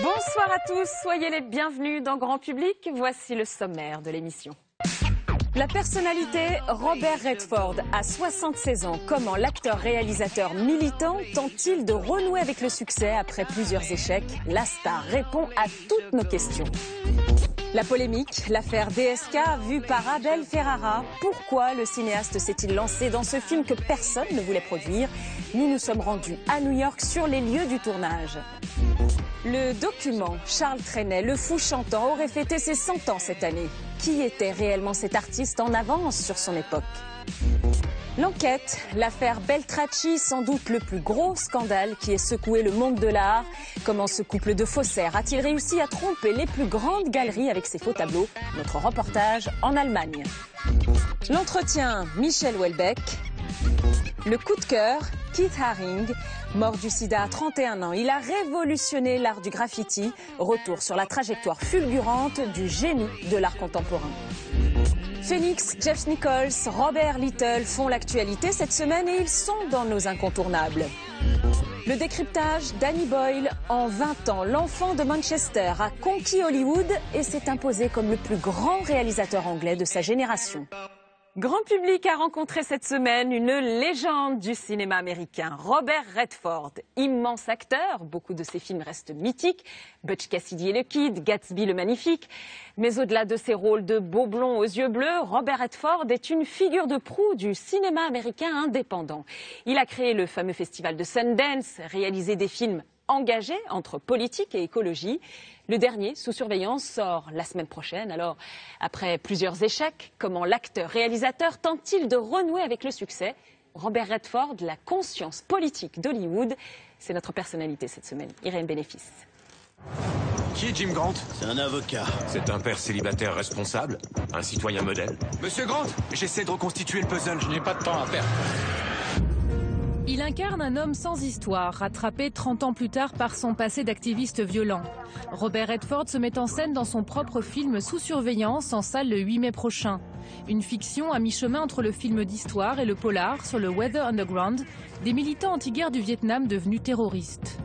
Bonsoir à tous, soyez les bienvenus dans Grand Public. Voici le sommaire de l'émission. La personnalité Robert Redford a 76 ans. Comment l'acteur-réalisateur militant tente-t-il de renouer avec le succès après plusieurs échecs? La star répond à toutes nos questions. La polémique, l'affaire DSK vue par Abel Ferrara. Pourquoi le cinéaste s'est-il lancé dans ce film que personne ne voulait produire? Nous nous sommes rendus à New York sur les lieux du tournage. Le document Charles Trenet, le fou chantant, aurait fêté ses 100 ans cette année. Qui était réellement cet artiste en avance sur son époque? L'enquête, l'affaire Beltracchi, sans doute le plus gros scandale qui ait secoué le monde de l'art. Comment ce couple de faussaires a-t-il réussi à tromper les plus grandes galeries avec ses faux tableaux? Notre reportage en Allemagne. L'entretien, Michel Houellebecq. Le coup de cœur, Keith Haring. Mort du sida à 31 ans, il a révolutionné l'art du graffiti. Retour sur la trajectoire fulgurante du génie de l'art contemporain. Phoenix, Jeff Nichols, Robert Little font l'actualité cette semaine et ils sont dans nos incontournables. Le décryptage, Danny Boyle. En 20 ans, l'enfant de Manchester a conquis Hollywood et s'est imposé comme le plus grand réalisateur anglais de sa génération. Grand Public a rencontré cette semaine une légende du cinéma américain, Robert Redford. Immense acteur, beaucoup de ses films restent mythiques, Butch Cassidy et le Kid, Gatsby le Magnifique. Mais au-delà de ses rôles de beau blond aux yeux bleus, Robert Redford est une figure de proue du cinéma américain indépendant. Il a créé le fameux festival de Sundance, réalisé des films engagé entre politique et écologie. Le dernier, Sous surveillance, sort la semaine prochaine. Alors, après plusieurs échecs, comment l'acteur-réalisateur tente-t-il de renouer avec le succès? Robert Redford, la conscience politique d'Hollywood, c'est notre personnalité cette semaine. Irène Bénéfice. Qui est Jim Grant? C'est un avocat. C'est un père célibataire responsable? Un citoyen modèle? Monsieur Grant, j'essaie de reconstituer le puzzle, je n'ai pas de temps à perdre. Il incarne un homme sans histoire, rattrapé 30 ans plus tard par son passé d'activiste violent. Robert Redford se met en scène dans son propre film Sous surveillance, en salle le 8 mai prochain. Une fiction à mi-chemin entre le film d'histoire et le polar sur le Weather Underground, des militants anti-guerre du Vietnam devenus terroristes.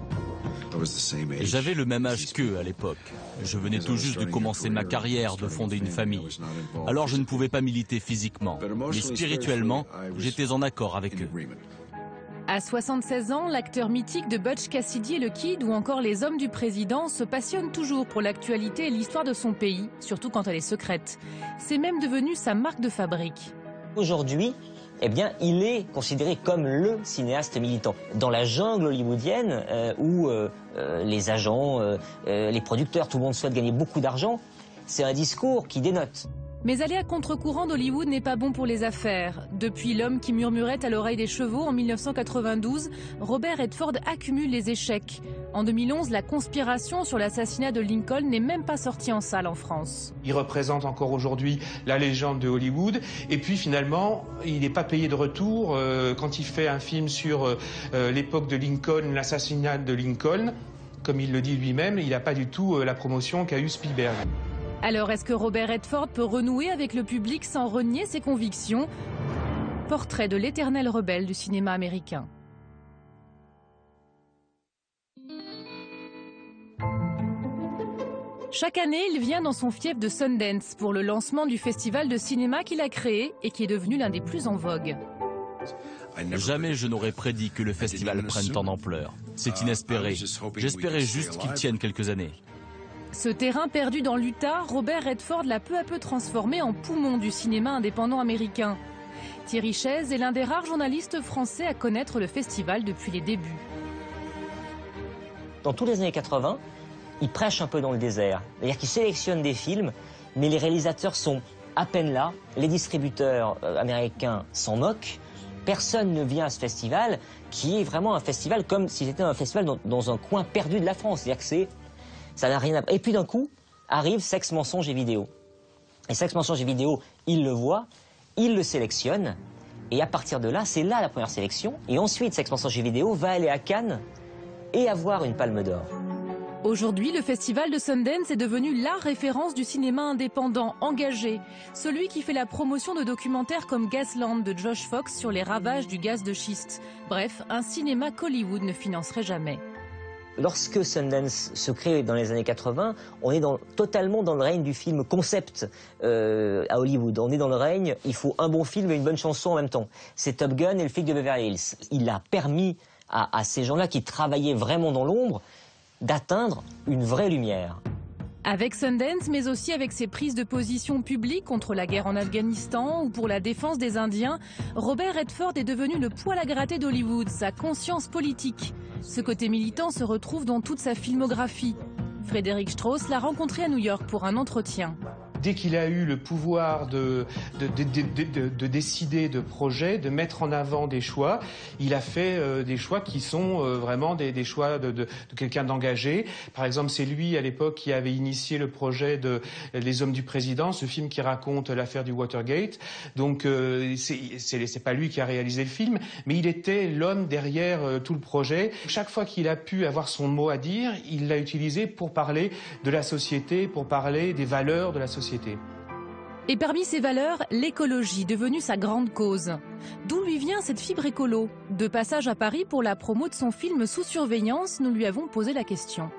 J'avais le même âge qu'eux à l'époque. Je venais tout juste de commencer ma carrière, de fonder une famille. Alors je ne pouvais pas militer physiquement, mais spirituellement, j'étais en accord avec eux. À 76 ans, l'acteur mythique de Butch Cassidy et le Kid ou encore Les Hommes du Président se passionne toujours pour l'actualité et l'histoire de son pays, surtout quand elle est secrète. C'est même devenu sa marque de fabrique. Aujourd'hui, eh bien, il est considéré comme le cinéaste militant. Dans la jungle hollywoodienne, où les agents, les producteurs, tout le monde souhaite gagner beaucoup d'argent, c'est un discours qui dénote. Mais aller à contre-courant d'Hollywood n'est pas bon pour les affaires. Depuis L'homme qui murmurait à l'oreille des chevaux en 1992, Robert Redford accumule les échecs. En 2011, La conspiration sur l'assassinat de Lincoln n'est même pas sortie en salle en France. Il représente encore aujourd'hui la légende de Hollywood. Et puis finalement, il n'est pas payé de retour quand il fait un film sur l'époque de Lincoln, l'assassinat de Lincoln. Comme il le dit lui-même, il n'a pas du tout la promotion qu'a eu Spielberg. Alors, est-ce que Robert Redford peut renouer avec le public sans renier ses convictions? Portrait de l'éternel rebelle du cinéma américain. Chaque année, il vient dans son fief de Sundance pour le lancement du festival de cinéma qu'il a créé et qui est devenu l'un des plus en vogue. Jamais je n'aurais prédit que le festival prenne tant d'ampleur. C'est inespéré. J'espérais juste qu'il tienne quelques années. Ce terrain perdu dans l'Utah, Robert Redford l'a peu à peu transformé en poumon du cinéma indépendant américain. Thierry Chaise est l'un des rares journalistes français à connaître le festival depuis les débuts. Dans tous les années 80, il prêche un peu dans le désert. C'est-à-dire qu'il sélectionne des films, mais les réalisateurs sont à peine là. Les distributeurs américains s'en moquent. Personne ne vient à ce festival, qui est vraiment un festival comme si c'était un festival dans un coin perdu de la France. C'est-à-dire que ça n'a rien à... Et puis d'un coup, arrive Sexe, mensonge et vidéo. Et Sexe, mensonge et vidéo, il le voit, il le sélectionne, et à partir de là, c'est là la première sélection. Et ensuite, Sexe, mensonge et vidéo va aller à Cannes et avoir une Palme d'Or. Aujourd'hui, le festival de Sundance est devenu la référence du cinéma indépendant, engagé. Celui qui fait la promotion de documentaires comme Gasland de Josh Fox sur les ravages du gaz de schiste. Bref, un cinéma qu'Hollywood ne financerait jamais. Lorsque Sundance se crée dans les années 80, on est totalement dans le règne du film concept à Hollywood. On est dans le règne, il faut un bon film et une bonne chanson en même temps. C'est Top Gun et le flic de Beverly Hills. Il a permis à ces gens-là qui travaillaient vraiment dans l'ombre d'atteindre une vraie lumière. Avec Sundance, mais aussi avec ses prises de position publiques contre la guerre en Afghanistan ou pour la défense des Indiens, Robert Redford est devenu le poil à gratter d'Hollywood, sa conscience politique. Ce côté militant se retrouve dans toute sa filmographie. Frédéric Strauss l'a rencontré à New York pour un entretien. Dès qu'il a eu le pouvoir de décider de projets, de mettre en avant des choix, il a fait des choix qui sont vraiment des choix de quelqu'un d'engagé. Par exemple, c'est lui, à l'époque, qui avait initié le projet de Les Hommes du Président, ce film qui raconte l'affaire du Watergate. Donc, c'est pas lui qui a réalisé le film, mais il était l'homme derrière tout le projet. Chaque fois qu'il a pu avoir son mot à dire, il l'a utilisé pour parler de la société, pour parler des valeurs de la société. Et parmi ces valeurs, l'écologie, devenue sa grande cause. D'où lui vient cette fibre écolo? De passage à Paris pour la promo de son film Sous surveillance, nous lui avons posé la question.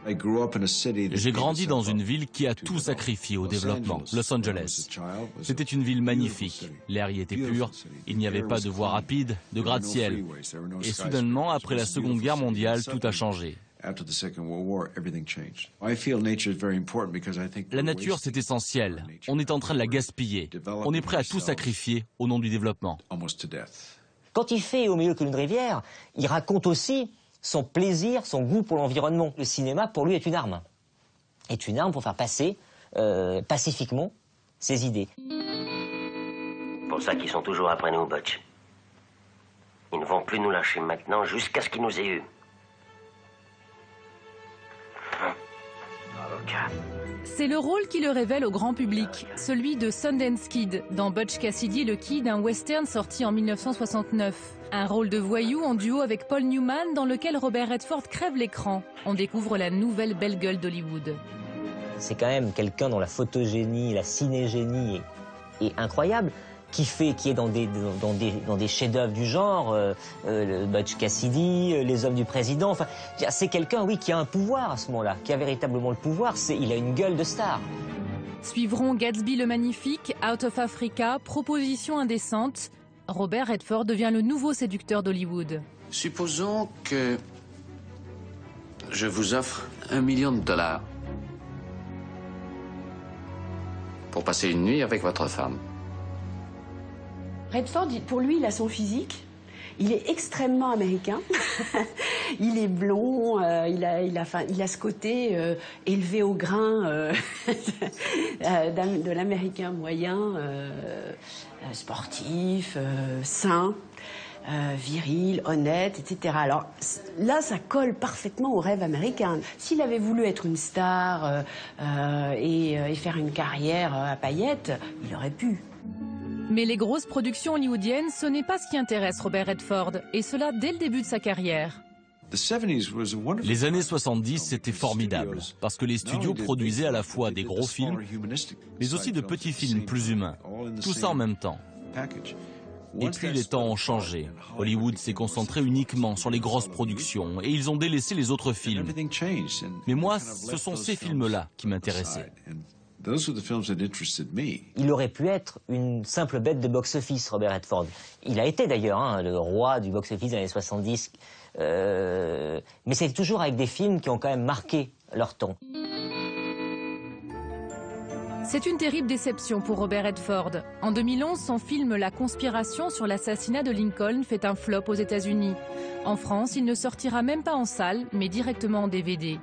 J'ai grandi dans une ville qui a tout sacrifié au développement, Los Angeles. C'était une ville magnifique, l'air y était pur, il n'y avait pas de voies rapides, de gratte-ciel. Et soudainement, après la Seconde Guerre mondiale, tout a changé. La nature, c'est essentiel. On est en train de la gaspiller. On est prêt à tout sacrifier au nom du développement. Quand il fait Au milieu d'une rivière, il raconte aussi son plaisir, son goût pour l'environnement. Le cinéma, pour lui, est une arme. Est une arme pour faire passer pacifiquement ses idées. Pour ça qu'ils sont toujours après nous, Butch. Ils ne vont plus nous lâcher maintenant jusqu'à ce qu'ils nous aient eus. C'est le rôle qui le révèle au grand public, celui de Sundance Kid, dans Butch Cassidy et le Kid, un western sorti en 1969. Un rôle de voyou en duo avec Paul Newman dans lequel Robert Redford crève l'écran. On découvre la nouvelle belle gueule d'Hollywood. C'est quand même quelqu'un dont la photogénie, la cinégénie est incroyable, qui est dans des chefs-d'œuvre du genre, Butch Cassidy, Les Hommes du Président. Enfin, c'est quelqu'un, oui, qui a un pouvoir à ce moment-là, qui a véritablement le pouvoir. Il a une gueule de star. Suivront Gatsby le Magnifique, Out of Africa, Proposition indécente. Robert Redford devient le nouveau séducteur d'Hollywood. Supposons que je vous offre $1 million pour passer une nuit avec votre femme. Redford, pour lui, il a son physique. Il est extrêmement américain. Il est blond. Il a ce côté élevé au grain de l'américain moyen, sportif, sain, viril, honnête, etc. Alors là, ça colle parfaitement au rêve américain. S'il avait voulu être une star et faire une carrière à paillettes, il aurait pu. Mais les grosses productions hollywoodiennes, ce n'est pas ce qui intéresse Robert Redford, et cela dès le début de sa carrière. Les années 70, c'était formidable, parce que les studios produisaient à la fois des gros films, mais aussi de petits films plus humains, tout ça en même temps. Et puis les temps ont changé. Hollywood s'est concentré uniquement sur les grosses productions, et ils ont délaissé les autres films. Mais moi, ce sont ces films-là qui m'intéressaient. Il aurait pu être une simple bête de box-office, Robert Redford. Il a été d'ailleurs le roi du box-office des années 70. Mais c'est toujours avec des films qui ont quand même marqué leur temps. C'est une terrible déception pour Robert Redford. En 2011, son film La conspiration sur l'assassinat de Lincoln fait un flop aux États-Unis. En France, il ne sortira même pas en salle, mais directement en DVD.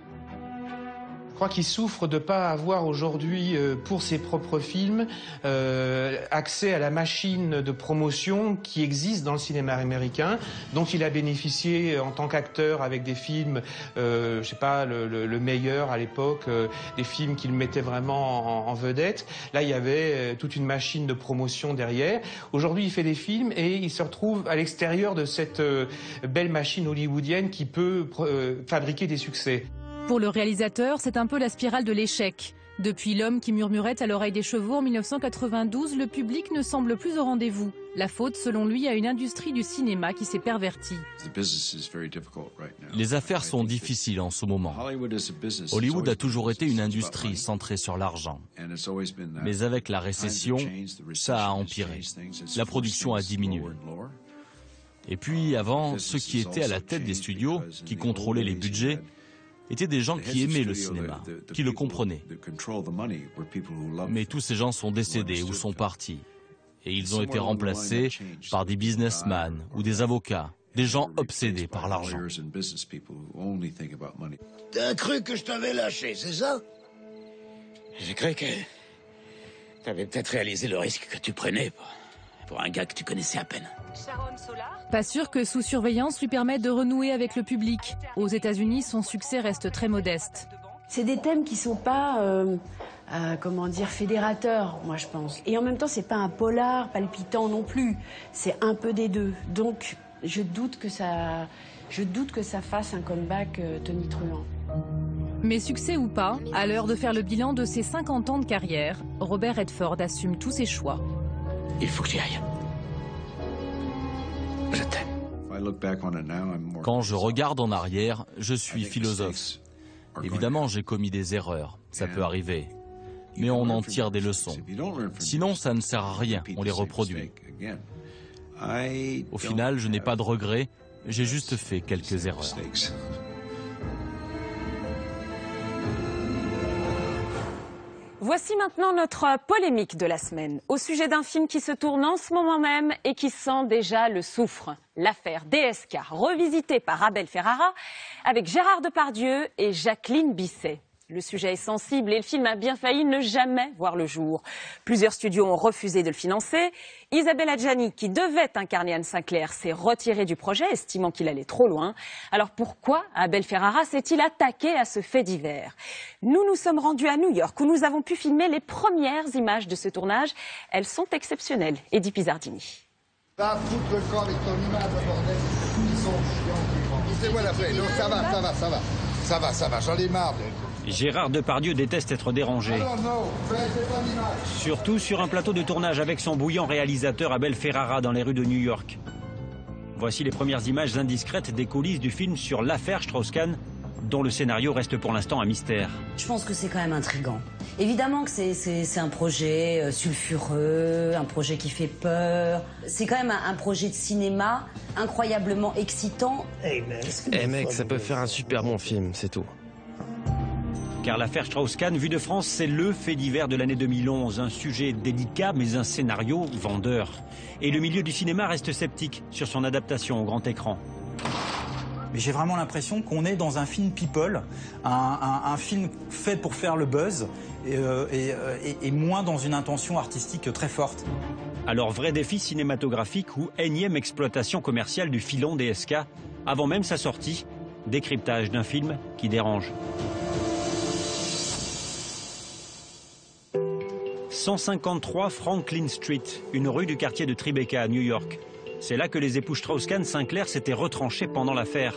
Je crois qu'il souffre de ne pas avoir aujourd'hui, pour ses propres films, accès à la machine de promotion qui existe dans le cinéma américain, dont il a bénéficié en tant qu'acteur avec des films, je sais pas, le meilleur à l'époque, des films qu'il mettait vraiment en vedette. Là, il y avait toute une machine de promotion derrière. Aujourd'hui, il fait des films et il se retrouve à l'extérieur de cette belle machine hollywoodienne qui peut fabriquer des succès. Pour le réalisateur, c'est un peu la spirale de l'échec. Depuis L'homme qui murmurait à l'oreille des chevaux en 1992, le public ne semble plus au rendez-vous. La faute, selon lui, à une industrie du cinéma qui s'est pervertie. Les affaires sont difficiles en ce moment. Hollywood a toujours été une industrie centrée sur l'argent. Mais avec la récession, ça a empiré. La production a diminué. Et puis, avant, ceux qui étaient à la tête des studios, qui contrôlaient les budgets, étaient des gens qui aimaient le cinéma, qui le comprenaient. Mais tous ces gens sont décédés ou sont partis. Et ils ont été remplacés par des businessmen ou des avocats, des gens obsédés par l'argent. T'as cru que je t'avais lâché, c'est ça? J'ai cru que t'avais peut-être réalisé le risque que tu prenais pour un gars que tu connaissais à peine. Pas sûr que Sous surveillance lui permette de renouer avec le public. Aux États-Unis, son succès reste très modeste. C'est des thèmes qui sont pas, comment dire, fédérateurs, moi je pense. Et en même temps, c'est pas un polar palpitant non plus. C'est un peu des deux. Donc, je doute que ça fasse un comeback tonitruant. Mais succès ou pas, à l'heure de faire le bilan de ses 50 ans de carrière, Robert Redford assume tous ses choix. Il faut que tu ailles. Je t'aime. Quand je regarde en arrière, je suis philosophe. Évidemment, j'ai commis des erreurs, ça peut arriver. Mais on en tire des leçons. Sinon, ça ne sert à rien, on les reproduit. Au final, je n'ai pas de regrets, j'ai juste fait quelques erreurs. Voici maintenant notre polémique de la semaine, au sujet d'un film qui se tourne en ce moment même et qui sent déjà le soufre. L'affaire DSK, revisitée par Abel Ferrara, avec Gérard Depardieu et Jacqueline Bisset. Le sujet est sensible et le film a bien failli ne jamais voir le jour. Plusieurs studios ont refusé de le financer. Isabelle Adjani, qui devait incarner Anne Sinclair, s'est retirée du projet, estimant qu'il allait trop loin. Alors pourquoi Abel Ferrara s'est-il attaqué à ce fait divers? Nous nous sommes rendus à New York, où nous avons pu filmer les premières images de ce tournage. Elles sont exceptionnelles. Eddie Pizzardini. Va foutre le camp avec ton image, bordel. Ils sont chiants. Poussez-moi la paix. Non, ça va, j'en ai marre. Gérard Depardieu déteste être dérangé. Surtout sur un plateau de tournage avec son bouillant réalisateur Abel Ferrara dans les rues de New York. Voici les premières images indiscrètes des coulisses du film sur l'affaire Strauss-Kahn, dont le scénario reste pour l'instant un mystère. Je pense que c'est quand même intriguant. Évidemment que c'est un projet sulfureux, un projet qui fait peur. C'est quand même un projet de cinéma incroyablement excitant. Hey mec, ça peut faire un super bon film, c'est tout. Car l'affaire Strauss-Kahn, vue de France, c'est le fait divers de l'année 2011. Un sujet délicat, mais un scénario vendeur. Et le milieu du cinéma reste sceptique sur son adaptation au grand écran. Mais j'ai vraiment l'impression qu'on est dans un film people, un film fait pour faire le buzz, et moins dans une intention artistique très forte. Alors, vrai défi cinématographique ou énième exploitation commerciale du filon DSK, avant même sa sortie, décryptage d'un film qui dérange. 153 Franklin Street, une rue du quartier de Tribeca à New York. C'est là que les époux Strauss-Kahn-Sinclair s'étaient retranchés pendant l'affaire.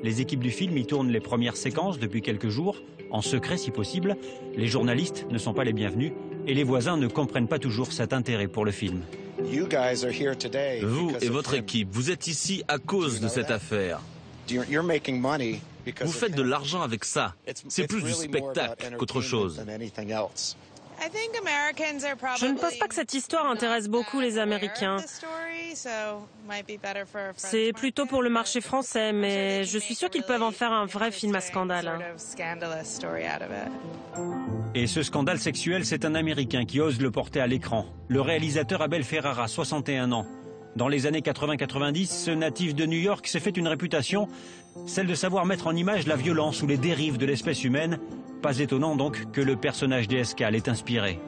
Les équipes du film y tournent les premières séquences depuis quelques jours, en secret si possible. Les journalistes ne sont pas les bienvenus et les voisins ne comprennent pas toujours cet intérêt pour le film. Vous et votre équipe, vous êtes ici à cause de cette affaire. Vous faites de l'argent avec ça. C'est plus du spectacle qu'autre chose. Je ne pense pas que cette histoire intéresse beaucoup les Américains. C'est plutôt pour le marché français, mais je suis sûre qu'ils peuvent en faire un vrai film à scandale. Et ce scandale sexuel, c'est un Américain qui ose le porter à l'écran. Le réalisateur Abel Ferrara, 61 ans. Dans les années 80-90, ce natif de New York s'est fait une réputation, celle de savoir mettre en image la violence ou les dérives de l'espèce humaine. Pas étonnant donc que le personnage DSK l'ait inspiré.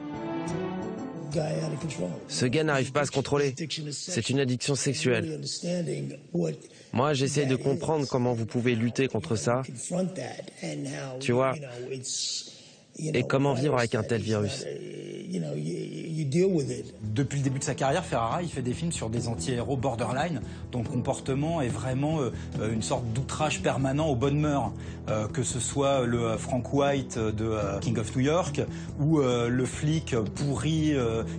Ce gars n'arrive pas à se contrôler. C'est une addiction sexuelle. Moi, j'essaie de comprendre comment vous pouvez lutter contre ça. Tu vois, et comment vivre avec un tel virus. Depuis le début de sa carrière, Ferrara, il fait des films sur des anti-héros borderline, dont le comportement est vraiment une sorte d'outrage permanent aux bonnes mœurs. Que ce soit le Frank White de King of New York, ou le flic pourri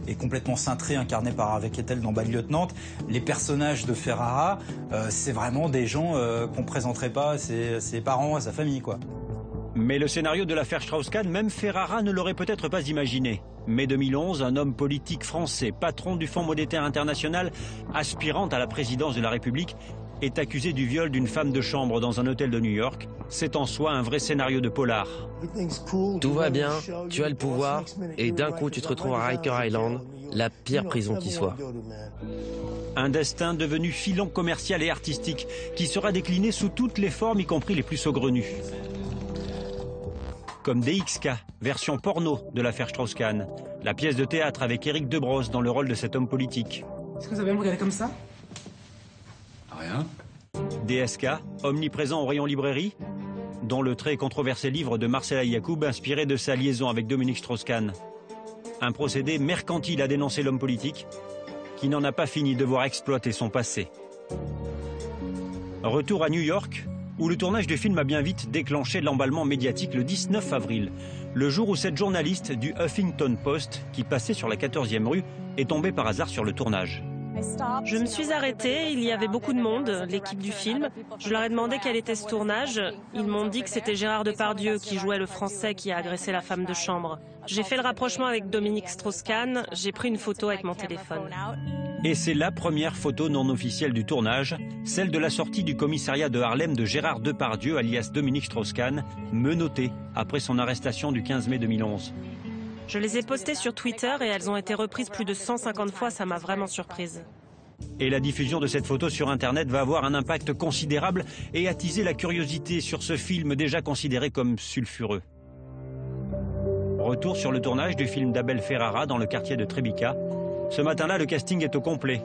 et complètement cintré incarné par Harvey Keitel dans Bad Lieutenant. Les personnages de Ferrara, c'est vraiment des gens qu'on ne présenterait pas à ses parents, à sa famille, quoi. Mais le scénario de l'affaire Strauss-Kahn, même Ferrara ne l'aurait peut-être pas imaginé. Mai 2011, un homme politique français, patron du Fonds monétaire international, aspirant à la présidence de la République, est accusé du viol d'une femme de chambre dans un hôtel de New York. C'est en soi un vrai scénario de polar. Tout va bien, tu as le pouvoir, et d'un coup tu te retrouves à Riker Island, la pire prison qui soit. Un destin devenu filon commercial et artistique, qui sera décliné sous toutes les formes, y compris les plus saugrenues. Comme DXK, version porno de l'affaire Strauss-Kahn, la pièce de théâtre avec Éric Debrosse dans le rôle de cet homme politique. Est-ce que vous avez me regarder comme ça? Rien. DSK, omniprésent au rayon librairie, dont le très controversé livre de Marcella Yacoub inspiré de sa liaison avec Dominique Strauss-Kahn. Un procédé mercantile à dénoncer l'homme politique, qui n'en a pas fini de voir exploiter son passé. Retour à New York, où le tournage du film a bien vite déclenché l'emballement médiatique le 19 avril, le jour où cette journaliste du Huffington Post, qui passait sur la 14e rue, est tombée par hasard sur le tournage. Je me suis arrêtée, il y avait beaucoup de monde, l'équipe du film. Je leur ai demandé quel était ce tournage. Ils m'ont dit que c'était Gérard Depardieu qui jouait le Français qui a agressé la femme de chambre. J'ai fait le rapprochement avec Dominique Strauss-Kahn, j'ai pris une photo avec mon téléphone. Et c'est la première photo non officielle du tournage, celle de la sortie du commissariat de Harlem de Gérard Depardieu, alias Dominique Strauss-Kahn, menotté après son arrestation du 15 mai 2011. Je les ai postées sur Twitter et elles ont été reprises plus de 150 fois, ça m'a vraiment surprise. Et la diffusion de cette photo sur Internet va avoir un impact considérable et attiser la curiosité sur ce film déjà considéré comme sulfureux. Retour sur le tournage du film d'Abel Ferrara dans le quartier de Tribeca. Ce matin-là, le casting est au complet.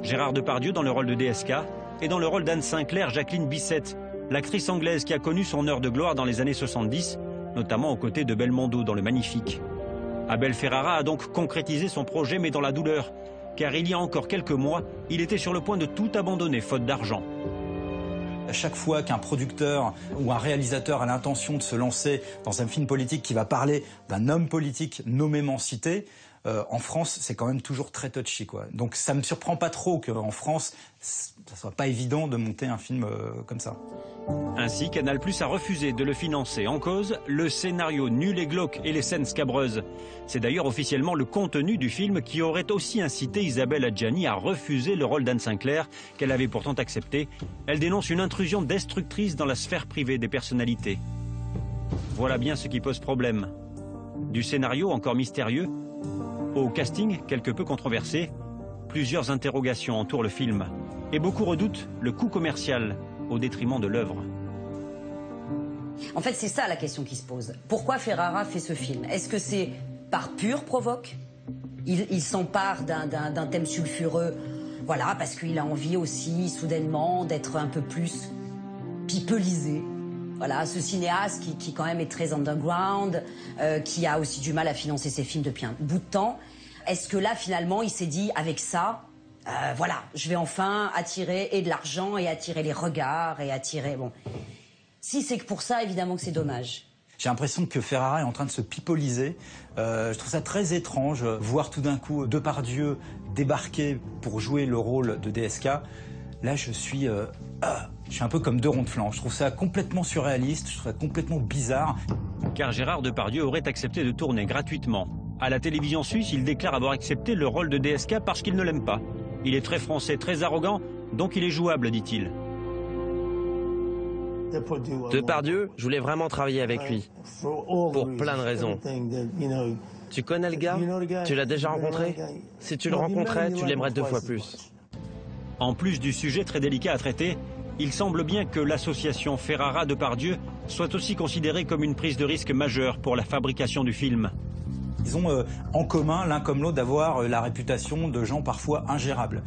Gérard Depardieu dans le rôle de DSK et dans le rôle d'Anne Sinclair, Jacqueline Bisset, l'actrice anglaise qui a connu son heure de gloire dans les années 70, notamment aux côtés de Belmondo dans Le Magnifique. Abel Ferrara a donc concrétisé son projet, mais dans la douleur, car il y a encore quelques mois, il était sur le point de tout abandonner, faute d'argent. À chaque fois qu'un producteur ou un réalisateur a l'intention de se lancer dans un film politique qui va parler d'un homme politique nommément cité, en France, c'est quand même toujours très touchy, quoi. Donc ça me surprend pas trop qu'en France, ça soit pas évident de monter un film comme ça. Ainsi, Canal+ a refusé de le financer. En cause, le scénario nul et glauque et les scènes scabreuses. C'est d'ailleurs officiellement le contenu du film qui aurait aussi incité Isabelle Adjani à refuser le rôle d'Anne Sinclair, qu'elle avait pourtant accepté. Elle dénonce une intrusion destructrice dans la sphère privée des personnalités. Voilà bien ce qui pose problème. Du scénario encore mystérieux, au casting quelque peu controversé, plusieurs interrogations entourent le film. Et beaucoup redoutent le coût commercial au détriment de l'œuvre. En fait, c'est ça la question qui se pose. Pourquoi Ferrara fait ce film? Est-ce que c'est par pur provoque? Il s'empare d'un thème sulfureux, voilà, parce qu'il a envie aussi, soudainement, d'être un peu plus pipelisé. Voilà, ce cinéaste qui quand même est très underground, qui a aussi du mal à financer ses films depuis un bout de temps. Est-ce que là, finalement, il s'est dit, avec ça, voilà, je vais enfin attirer et de l'argent et attirer les regards et attirer... Bon, si c'est que pour ça, évidemment que c'est dommage. J'ai l'impression que Ferrara est en train de se pipoliser. Je trouve ça très étrange, voir tout d'un coup Depardieu débarquer pour jouer le rôle de DSK. Là, je suis un peu comme deux ronds de flanc. Je trouve ça complètement surréaliste, je trouve ça complètement bizarre. Car Gérard Depardieu aurait accepté de tourner gratuitement. À la télévision suisse, il déclare avoir accepté le rôle de DSK parce qu'il ne l'aime pas. Il est très français, très arrogant, donc il est jouable, dit-il. Depardieu, je voulais vraiment travailler avec lui, pour plein de raisons. Tu connais le gars? Tu l'as déjà rencontré? Si tu le rencontrais, tu l'aimerais 2 fois plus. En plus du sujet très délicat à traiter, il semble bien que l'association Ferrara-Depardieu soit aussi considérée comme une prise de risque majeure pour la fabrication du film. Ils ont en commun, l'un comme l'autre, d'avoir la réputation de gens parfois ingérables.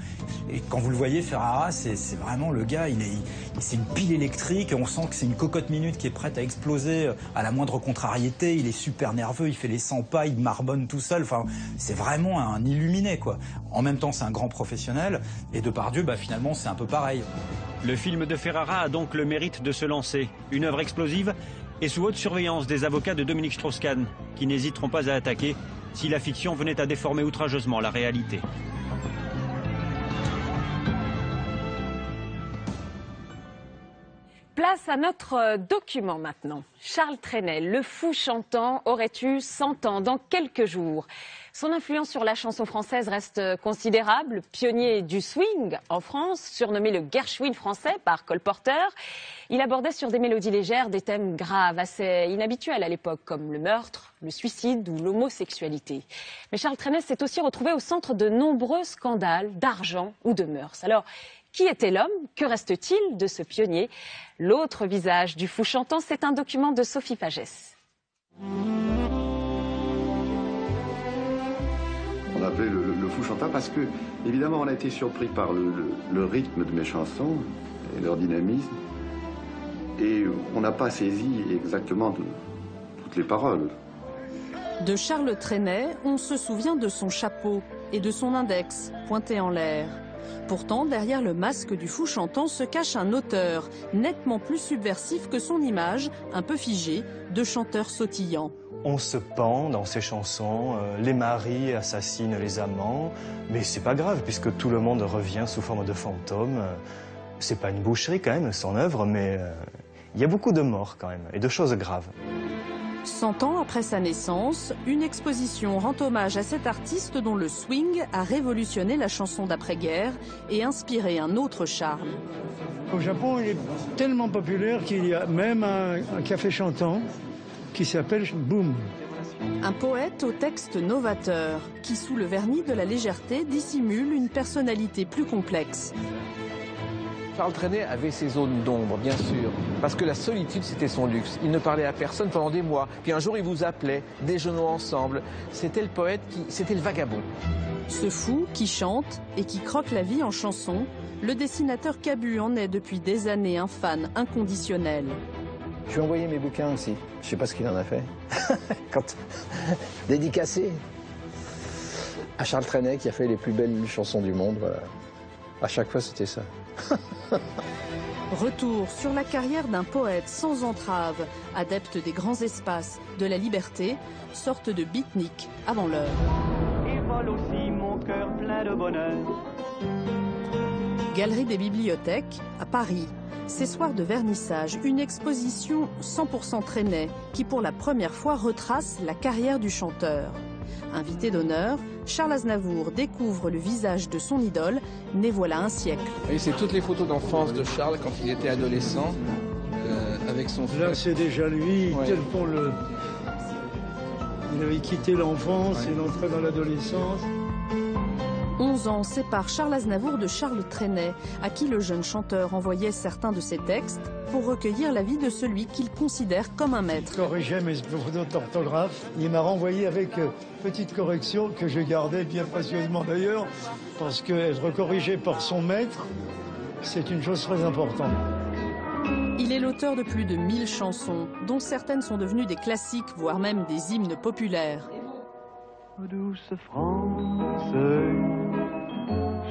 Et quand vous le voyez, Ferrara, c'est vraiment le gars, c'est une pile électrique, on sent que c'est une cocotte minute qui est prête à exploser à la moindre contrariété, il est super nerveux, il fait les 100 pas, il marmonne tout seul, enfin, c'est vraiment un illuminé, quoi. En même temps, c'est un grand professionnel, et Depardieu, finalement, c'est un peu pareil. Le film de Ferrara a donc le mérite de se lancer. Une œuvre explosive et sous haute surveillance des avocats de Dominique Strauss-Kahn, qui n'hésiteront pas à attaquer si la fiction venait à déformer outrageusement la réalité. Place à notre document maintenant. Charles Trenet, le fou chantant, aurait eu 100 ans dans quelques jours. Son influence sur la chanson française reste considérable. Pionnier du swing en France, surnommé le Gershwin français par Cole Porter, il abordait sur des mélodies légères des thèmes graves, assez inhabituels à l'époque, comme le meurtre, le suicide ou l'homosexualité. Mais Charles Trenet s'est aussi retrouvé au centre de nombreux scandales d'argent ou de mœurs. Alors, qui était l'homme? Que reste-t-il de ce pionnier? L'autre visage du fou chantant, c'est un document de Sophie Pagès. On appelait le fou chantant parce que, évidemment, on a été surpris par le rythme de mes chansons et leur dynamisme. Et on n'a pas saisi exactement toutes les paroles. De Charles Trenet, on se souvient de son chapeau et de son index pointé en l'air. Pourtant, derrière le masque du fou chantant se cache un auteur, nettement plus subversif que son image, un peu figée, de chanteur sautillant. On se pend dans ses chansons, les maris assassinent les amants, mais c'est pas grave puisque tout le monde revient sous forme de fantôme. C'est pas une boucherie quand même, son œuvre, mais il y a beaucoup de morts quand même, et de choses graves. 100 ans après sa naissance, une exposition rend hommage à cet artiste dont le swing a révolutionné la chanson d'après-guerre et inspiré un autre Charles. Au Japon, il est tellement populaire qu'il y a même un café chantant qui s'appelle Boom. Un poète au texte novateur, qui sous le vernis de la légèreté dissimule une personnalité plus complexe. Charles Trenet avait ses zones d'ombre, bien sûr, parce que la solitude, c'était son luxe. Il ne parlait à personne pendant des mois. Puis un jour, il vous appelait, déjeunons ensemble. C'était le poète, c'était le vagabond. Ce fou qui chante et qui croque la vie en chanson, le dessinateur Cabu en est depuis des années un fan inconditionnel. Je lui ai envoyé mes bouquins aussi. Je sais pas ce qu'il en a fait. Dédicacé à Charles Trenet, qui a fait les plus belles chansons du monde. Voilà. À chaque fois, c'était ça. Retour sur la carrière d'un poète sans entrave, adepte des grands espaces, de la liberté, sorte de beatnik avant l'heure. Et vole aussi mon cœur plein de bonheur. Galerie des bibliothèques à Paris. Ces soirs de vernissage, une exposition 100% Trenet qui pour la première fois retrace la carrière du chanteur. Invité d'honneur, Charles Aznavour découvre le visage de son idole, né voilà un siècle. Et c'est toutes les photos d'enfance de Charles quand il était adolescent, avec son frère. Là, c'est déjà lui, ouais. Tel qu'on le... Il avait quitté l'enfance, ouais. Il entrait dans l'adolescence. 11 ans séparent Charles Aznavour de Charles Trenet, à qui le jeune chanteur envoyait certains de ses textes pour recueillir l'avis de celui qu'il considère comme un maître. Il corrigeait mes fautes d'orthographe. Il m'a renvoyé avec petite correction que je gardais bien précieusement d'ailleurs, parce qu'être corrigé par son maître, c'est une chose très importante. Il est l'auteur de plus de 1000 chansons, dont certaines sont devenues des classiques, voire même des hymnes populaires. Douce France,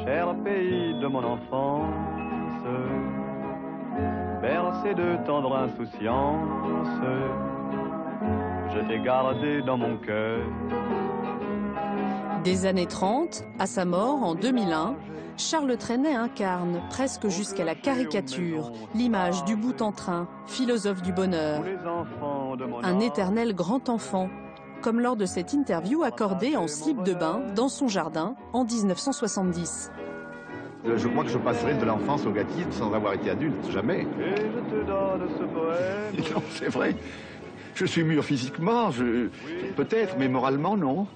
cher pays de mon enfance, bercé de tendre insouciance, je t'ai gardé dans mon cœur. Des années 30, à sa mort en 2001, Charles Trenet incarne, presque jusqu'à la caricature, l'image du bout en train, philosophe du bonheur. Un éternel grand enfant, comme lors de cette interview accordée en slip de bain dans son jardin en 1970. Je crois que je passerai de l'enfance au gâtisme sans avoir été adulte, jamais. Et je te donne ce poème. Non, c'est vrai. Je suis mûr physiquement, peut-être, mais moralement, non.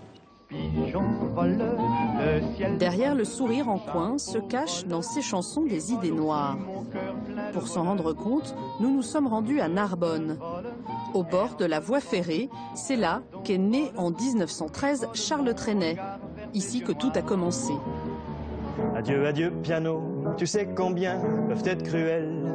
Derrière le sourire en coin se cachent dans ses chansons des idées noires. Pour s'en rendre compte, nous nous sommes rendus à Narbonne. Au bord de la voie ferrée, c'est là qu'est né en 1913 Charles Trenet. Ici que tout a commencé. Adieu, adieu, piano, tu sais combien peuvent être cruels.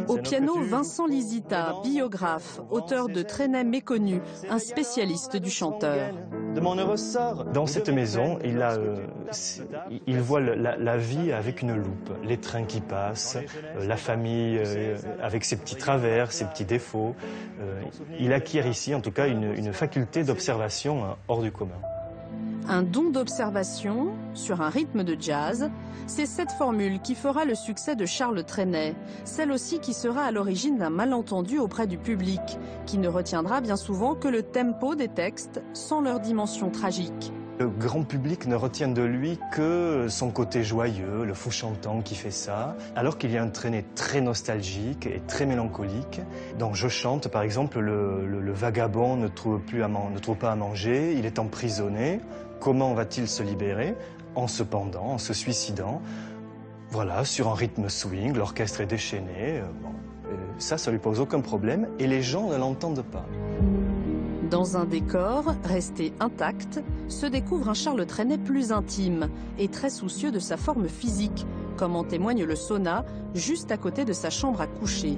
Au piano, Vincent Lisita, biographe, auteur de Trenet méconnu, un spécialiste du chanteur. De mon ressort. Dans cette maison, il voit la vie avec une loupe. Les trains qui passent, la famille avec ses petits travers, ses petits défauts. Il acquiert ici, en tout cas, une faculté d'observation hors du commun. Un don d'observation sur un rythme de jazz, c'est cette formule qui fera le succès de Charles Trenet, celle aussi qui sera à l'origine d'un malentendu auprès du public, qui ne retiendra bien souvent que le tempo des textes sans leur dimension tragique. Le grand public ne retient de lui que son côté joyeux, le fou chantant qui fait ça, alors qu'il y a un Trenet très nostalgique et très mélancolique. Dans Je chante, par exemple, le vagabond ne trouve pas à manger, il est emprisonné. Comment va-t-il se libérer? En se pendant, en se suicidant. Voilà, sur un rythme swing, l'orchestre est déchaîné. Ça lui pose aucun problème et les gens ne l'entendent pas. Dans un décor resté intact, se découvre un Charles Trenet plus intime et très soucieux de sa forme physique, comme en témoigne le sauna juste à côté de sa chambre à coucher.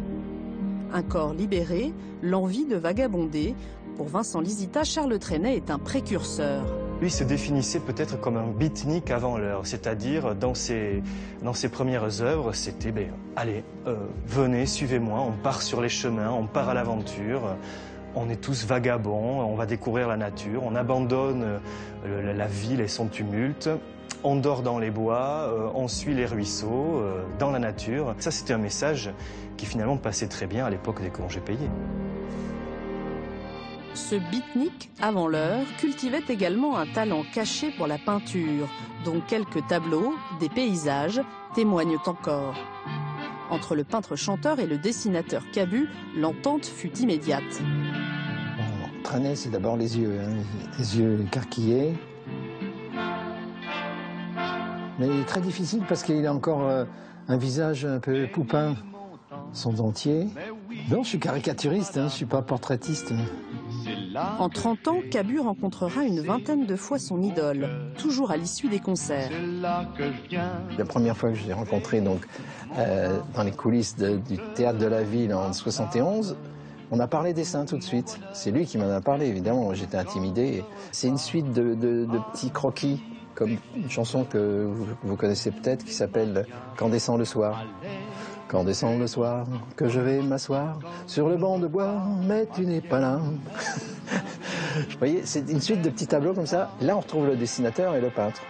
Un corps libéré, l'envie de vagabonder. Pour Vincent Lisita, Charles Trenet est un précurseur. Lui se définissait peut-être comme un beatnik avant l'heure, c'est-à-dire dans ses premières œuvres, c'était allez, venez, suivez-moi, on part sur les chemins, on part à l'aventure, on est tous vagabonds, on va découvrir la nature, on abandonne la ville et son tumulte, on dort dans les bois, on suit les ruisseaux, dans la nature. Ça, c'était un message qui finalement passait très bien à l'époque des congés payés. Ce beatnik, avant l'heure, cultivait également un talent caché pour la peinture, dont quelques tableaux, des paysages, témoignent encore. Entre le peintre-chanteur et le dessinateur Cabu, l'entente fut immédiate. Bon, Trenet, c'est d'abord les yeux, les yeux écarquillés. Mais très difficile parce qu'il a encore un visage un peu poupin, son dentier. Non, je suis caricaturiste, je ne suis pas portraitiste. En 30 ans, Cabu rencontrera une vingtaine de fois son idole, toujours à l'issue des concerts. La première fois que je l'ai rencontré donc, dans les coulisses du Théâtre de la Ville en 71, on a parlé dessin tout de suite. C'est lui qui m'en a parlé, évidemment, j'étais intimidé. C'est une suite de petits croquis, comme une chanson que vous connaissez peut-être qui s'appelle « Quand descend le soir ». Quand descend le soir, que je vais m'asseoir sur le banc de bois, mais tu n'es pas là. Vous voyez, c'est une suite de petits tableaux comme ça. Là, on retrouve le dessinateur et le peintre.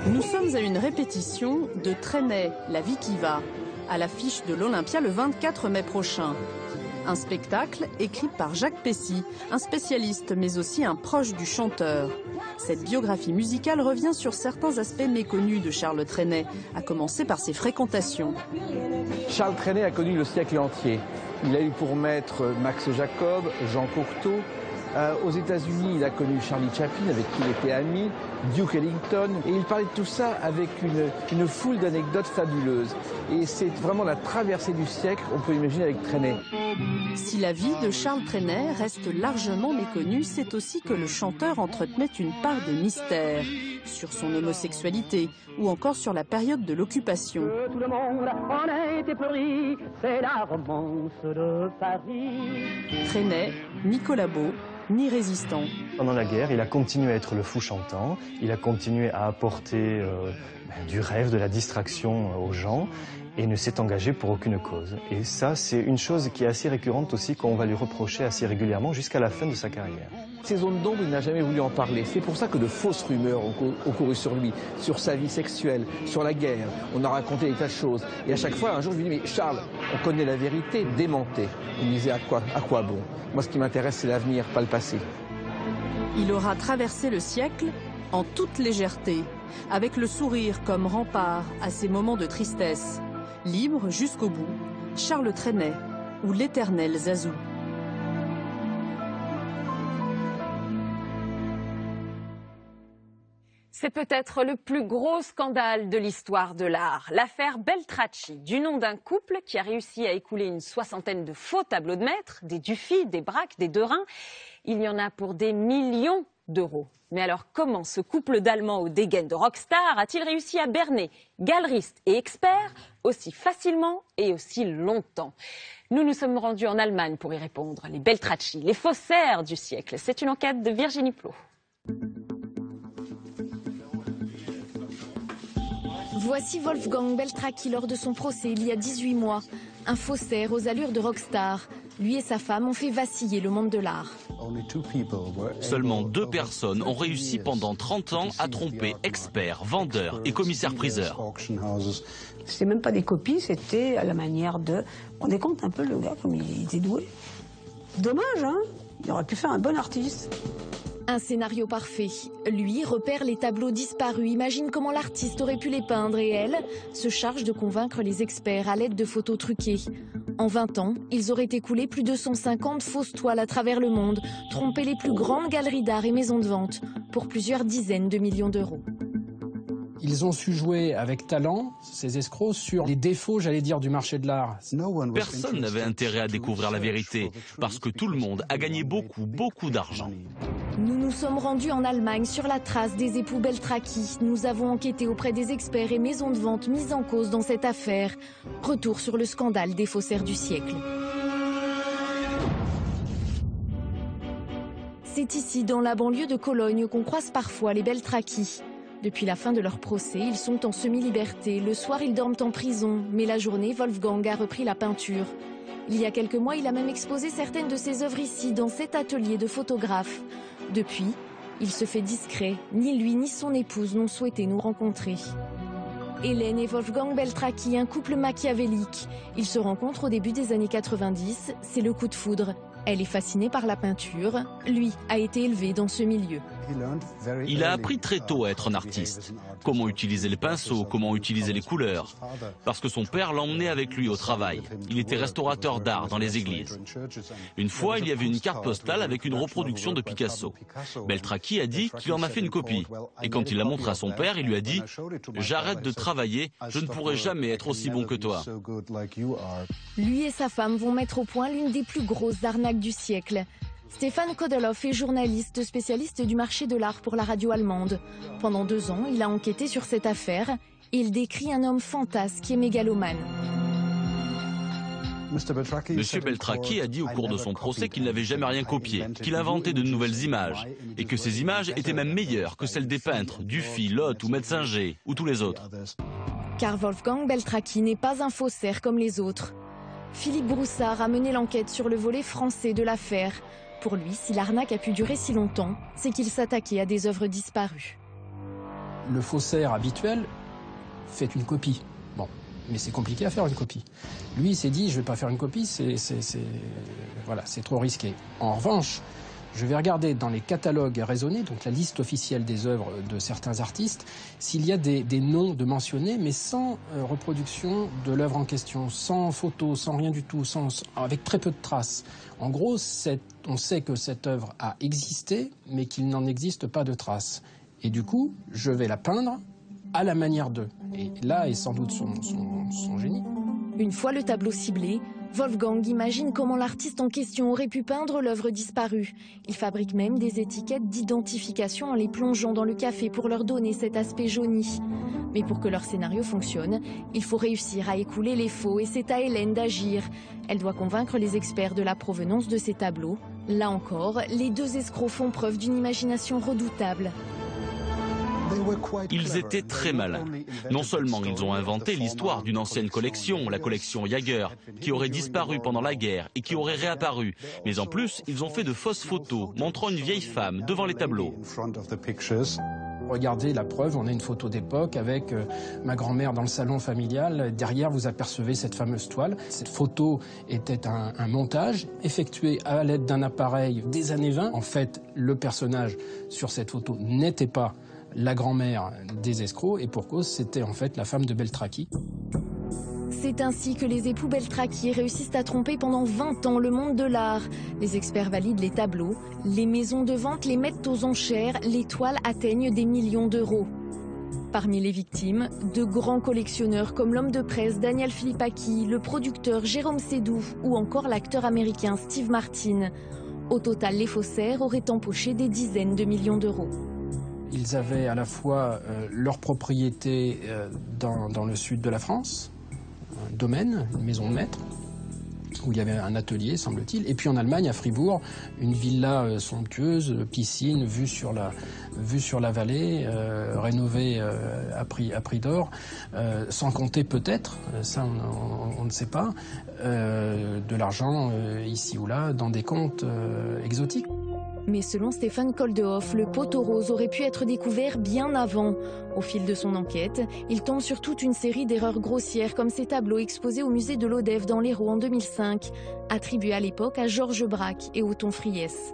Nous sommes à une répétition de Trenet, La vie qui va, à l'affiche de l'Olympia le 24 mai prochain. Un spectacle écrit par Jacques Pessy, un spécialiste mais aussi un proche du chanteur. Cette biographie musicale revient sur certains aspects méconnus de Charles Trenet, à commencer par ses fréquentations. Charles Trenet a connu le siècle entier. Il a eu pour maître Max Jacob, Jean Cocteau. Aux États-Unis, il a connu Charlie Chaplin, avec qui il était ami, Duke Ellington, et il parlait de tout ça avec une foule d'anecdotes fabuleuses. Et c'est vraiment la traversée du siècle, on peut imaginer, avec Trenet. Si la vie de Charles Trenet reste largement méconnue, c'est aussi que le chanteur entretenait une part de mystère sur son homosexualité ou encore sur la période de l'occupation. Tout le monde en a été fleuri, c'est la romance de Paris. Trenet, ni collabo, ni résistant. Pendant la guerre, il a continué à être le fou chantant, il a continué à apporter du rêve, de la distraction aux gens et ne s'est engagé pour aucune cause. Et ça, c'est une chose qui est assez récurrente aussi, qu'on va lui reprocher assez régulièrement jusqu'à la fin de sa carrière. Ces zones d'ombre, il n'a jamais voulu en parler. C'est pour ça que de fausses rumeurs ont couru sur lui, sur sa vie sexuelle, sur la guerre. On a raconté des tas de choses. Et à chaque fois, un jour, je lui dis, mais Charles, on connaît la vérité, démentez. Il me disait, à quoi bon? Moi, ce qui m'intéresse, c'est l'avenir, pas le passé. Il aura traversé le siècle en toute légèreté, avec le sourire comme rempart à ces moments de tristesse. Libre jusqu'au bout, Charles Trenet ou l'éternel Zazou. C'est peut-être le plus gros scandale de l'histoire de l'art. L'affaire Beltracchi, du nom d'un couple qui a réussi à écouler une soixantaine de faux tableaux de maître, des Dufy, des Braque, des Derain. Il y en a pour des millions d'euros. Mais alors comment ce couple d'Allemands aux dégaines de rockstar a-t-il réussi à berner galeristes et experts aussi facilement et aussi longtemps? Nous nous sommes rendus en Allemagne pour y répondre. Les Beltracchi, les faussaires du siècle. C'est une enquête de Virginie Plot. Voici Wolfgang Beltracchi lors de son procès il y a 18 mois. Un faussaire aux allures de rockstar. Lui et sa femme ont fait vaciller le monde de l'art. Seulement 2 personnes ont réussi pendant 30 ans à tromper experts, vendeurs et commissaires-priseurs. C'était même pas des copies, c'était à la manière de... Vous vous rendez compte un peu le gars comme il était doué? Dommage, hein? Il aurait pu faire un bon artiste. Un scénario parfait. Lui repère les tableaux disparus, imagine comment l'artiste aurait pu les peindre et elle se charge de convaincre les experts à l'aide de photos truquées. En 20 ans, ils auraient écoulé plus de 150 fausses toiles à travers le monde, trompé les plus grandes galeries d'art et maisons de vente pour plusieurs dizaines de millions d'euros. Ils ont su jouer avec talent, ces escrocs, sur les défauts, j'allais dire, du marché de l'art. Personne n'avait intérêt à découvrir la vérité, parce que tout le monde a gagné beaucoup d'argent. Nous nous sommes rendus en Allemagne sur la trace des époux Beltracchi. Nous avons enquêté auprès des experts et maisons de vente mises en cause dans cette affaire. Retour sur le scandale des faussaires du siècle. C'est ici, dans la banlieue de Cologne, qu'on croise parfois les Beltracchi. Depuis la fin de leur procès, ils sont en semi-liberté. Le soir, ils dorment en prison. Mais la journée, Wolfgang a repris la peinture. Il y a quelques mois, il a même exposé certaines de ses œuvres ici, dans cet atelier de photographe. Depuis, il se fait discret. Ni lui ni son épouse n'ont souhaité nous rencontrer. Hélène et Wolfgang Beltracchi, un couple machiavélique. Ils se rencontrent au début des années 90. C'est le coup de foudre. Elle est fascinée par la peinture. Lui a été élevé dans ce milieu. Il a appris très tôt à être un artiste. Comment utiliser les pinceaux, comment utiliser les couleurs. Parce que son père l'emmenait avec lui au travail. Il était restaurateur d'art dans les églises. Une fois, il y avait une carte postale avec une reproduction de Picasso. Beltracchi a dit qu'il en a fait une copie. Et quand il l'a montré à son père, il lui a dit « J'arrête de travailler, je ne pourrai jamais être aussi bon que toi. » Lui et sa femme vont mettre au point l'une des plus grosses arnaques du siècle. Stéphane Kodeloff est journaliste spécialiste du marché de l'art pour la radio allemande. Pendant 2 ans, il a enquêté sur cette affaire et il décrit un homme fantasque et mégalomane. Monsieur Beltracchi a dit au cours de son procès qu'il n'avait jamais rien copié, qu'il inventait de nouvelles images, et que ces images étaient même meilleures que celles des peintres, Dufy, Lotte ou Metzinger, ou tous les autres. Car Wolfgang Beltracchi n'est pas un faussaire comme les autres. Philippe Broussard a mené l'enquête sur le volet français de l'affaire. Pour lui, si l'arnaque a pu durer si longtemps, c'est qu'il s'attaquait à des œuvres disparues. Le faussaire habituel fait une copie. Bon, mais c'est compliqué à faire une copie. Lui, il s'est dit, je ne vais pas faire une copie, voilà, c'est trop risqué. En revanche, je vais regarder dans les catalogues raisonnés, donc la liste officielle des œuvres de certains artistes, s'il y a des noms de mentionnés, mais sans reproduction de l'œuvre en question, sans photo, sans rien du tout, avec très peu de traces. En gros, on sait que cette œuvre a existé, mais qu'il n'en existe pas de traces. Et du coup, je vais la peindre à la manière d'eux. Et là est sans doute son génie. Une fois le tableau ciblé, Wolfgang imagine comment l'artiste en question aurait pu peindre l'œuvre disparue. Il fabrique même des étiquettes d'identification en les plongeant dans le café pour leur donner cet aspect jauni. Mais pour que leur scénario fonctionne, il faut réussir à écouler les faux et c'est à Hélène d'agir. Elle doit convaincre les experts de la provenance de ces tableaux. Là encore, les 2 escrocs font preuve d'une imagination redoutable. Ils étaient très malins. Non seulement ils ont inventé l'histoire d'une ancienne collection, la collection Jaeger, qui aurait disparu pendant la guerre et qui aurait réapparu, mais en plus, ils ont fait de fausses photos montrant une vieille femme devant les tableaux. Regardez la preuve, on a une photo d'époque avec ma grand-mère dans le salon familial. Derrière, vous apercevez cette fameuse toile. Cette photo était un montage effectué à l'aide d'un appareil des années 20. En fait, le personnage sur cette photo n'était pas la grand-mère des escrocs et pour cause, c'était en fait la femme de Beltracchi. C'est ainsi que les époux Beltraki réussissent à tromper pendant 20 ans le monde de l'art. Les experts valident les tableaux, les maisons de vente les mettent aux enchères, les toiles atteignent des millions d'euros. Parmi les victimes, de grands collectionneurs comme l'homme de presse Daniel Philippaki, le producteur Jérôme Sédou ou encore l'acteur américain Steve Martin. Au total, les faussaires auraient empoché des dizaines de millions d'euros. Ils avaient à la fois leur propriété dans le sud de la France, un domaine, une maison de maître, où il y avait un atelier, semble-t-il, et puis en Allemagne, à Fribourg, une villa somptueuse, piscine, vue sur la vallée, rénovée à prix d'or, sans compter peut-être, ça on ne sait pas, de l'argent ici ou là dans des comptes exotiques. Mais selon Stéphane Koldehoff, le poteau rose aurait pu être découvert bien avant. Au fil de son enquête, il tombe sur toute une série d'erreurs grossières comme ces tableaux exposés au musée de l'Odève dans l'Hérault en 2005, attribués à l'époque à Georges Braque et Othon Friès.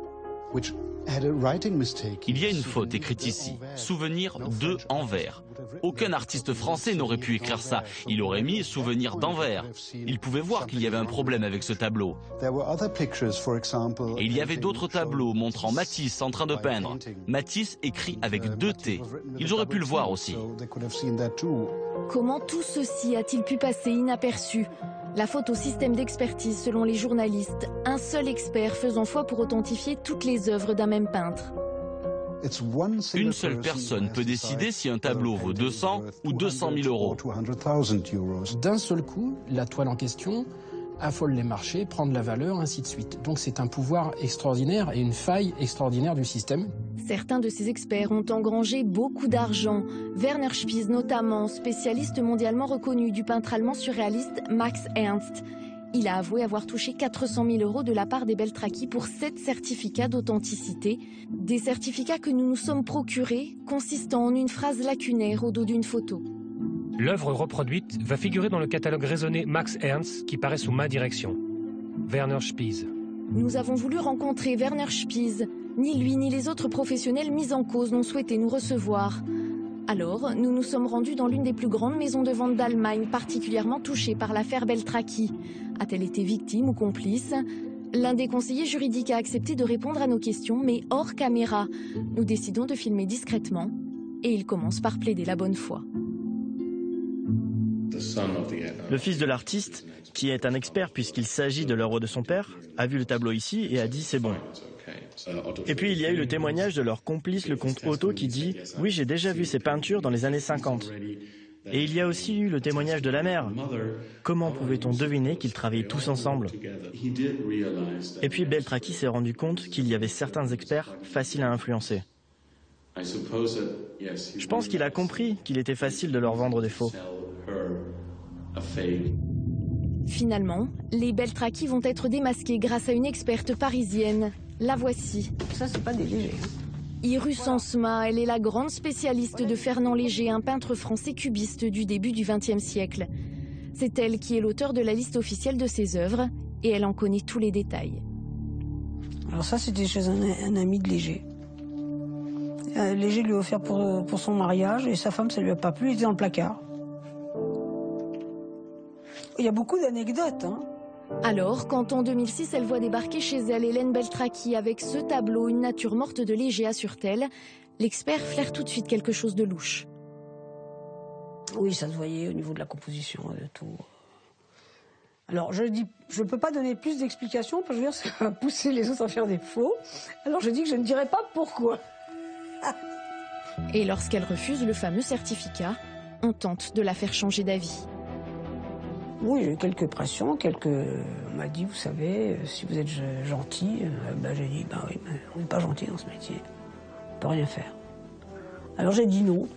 Il y a une faute écrite ici, souvenir de Anvers. Aucun artiste français n'aurait pu écrire ça. Il aurait mis souvenir d'Anvers. Il pouvait voir qu'il y avait un problème avec ce tableau. Et il y avait d'autres tableaux montrant Matisse en train de peindre. Matisse écrit avec 2 T. Ils auraient pu le voir aussi. Comment tout ceci a-t-il pu passer inaperçu ? La faute au système d'expertise selon les journalistes, un seul expert faisant foi pour authentifier toutes les œuvres d'un même peintre. Une seule personne peut décider si un tableau vaut 200 ou 200 000 euros. D'un seul coup, la toile en question affole les marchés, prend de la valeur, ainsi de suite. Donc c'est un pouvoir extraordinaire et une faille extraordinaire du système. Certains de ces experts ont engrangé beaucoup d'argent. Werner Spies notamment, spécialiste mondialement reconnu du peintre allemand surréaliste Max Ernst. Il a avoué avoir touché 400 000 euros de la part des Beltraki pour 7 certificats d'authenticité. Des certificats que nous nous sommes procurés, consistant en une phrase lacunaire au dos d'une photo. L'œuvre reproduite va figurer dans le catalogue raisonné Max Ernst qui paraît sous ma direction. Werner Spies. Nous avons voulu rencontrer Werner Spies. Ni lui ni les autres professionnels mis en cause n'ont souhaité nous recevoir. Alors, nous nous sommes rendus dans l'une des plus grandes maisons de vente d'Allemagne, particulièrement touchée par l'affaire Beltraki. A-t-elle été victime ou complice ? L'un des conseillers juridiques a accepté de répondre à nos questions, mais hors caméra. Nous décidons de filmer discrètement et il commence par plaider la bonne foi. Le fils de l'artiste, qui est un expert puisqu'il s'agit de l'œuvre de son père, a vu le tableau ici et a dit c'est bon. Et puis il y a eu le témoignage de leur complice, le comte Otto, qui dit « Oui, j'ai déjà vu ces peintures dans les années 50 ». Et il y a aussi eu le témoignage de la mère. Comment pouvait-on deviner qu'ils travaillaient tous ensemble? Et puis Beltraki s'est rendu compte qu'il y avait certains experts faciles à influencer. Je pense qu'il a compris qu'il était facile de leur vendre des faux. Finalement, les Beltraki vont être démasqués grâce à une experte parisienne. La voici. Ça, c'est pas des légers. Iru Sansma, elle est la grande spécialiste de Fernand Léger, un peintre français cubiste du début du XXe siècle. C'est elle qui est l'auteur de la liste officielle de ses œuvres et elle en connaît tous les détails. Alors ça, c'était chez un ami de Léger. Léger lui a offert pour son mariage et sa femme, ça lui a pas plu, il était dans le placard. Il y a beaucoup d'anecdotes, hein. Alors, quand en 2006, elle voit débarquer chez elle Hélène Beltraki avec ce tableau, Une nature morte de Léger, assure-t-elle, l'expert flaire tout de suite quelque chose de louche. Oui, ça se voyait au niveau de la composition, de tout. Alors, je ne peux pas donner plus d'explications, parce que je veux dire, ça va pousser les autres à faire des faux. Alors, je dis que je ne dirai pas pourquoi. Et lorsqu'elle refuse le fameux certificat, on tente de la faire changer d'avis. Oui, j'ai eu quelques pressions, on m'a dit, vous savez, si vous êtes gentil, j'ai dit, oui, mais on n'est pas gentil dans ce métier. On ne peut rien faire. Alors j'ai dit non,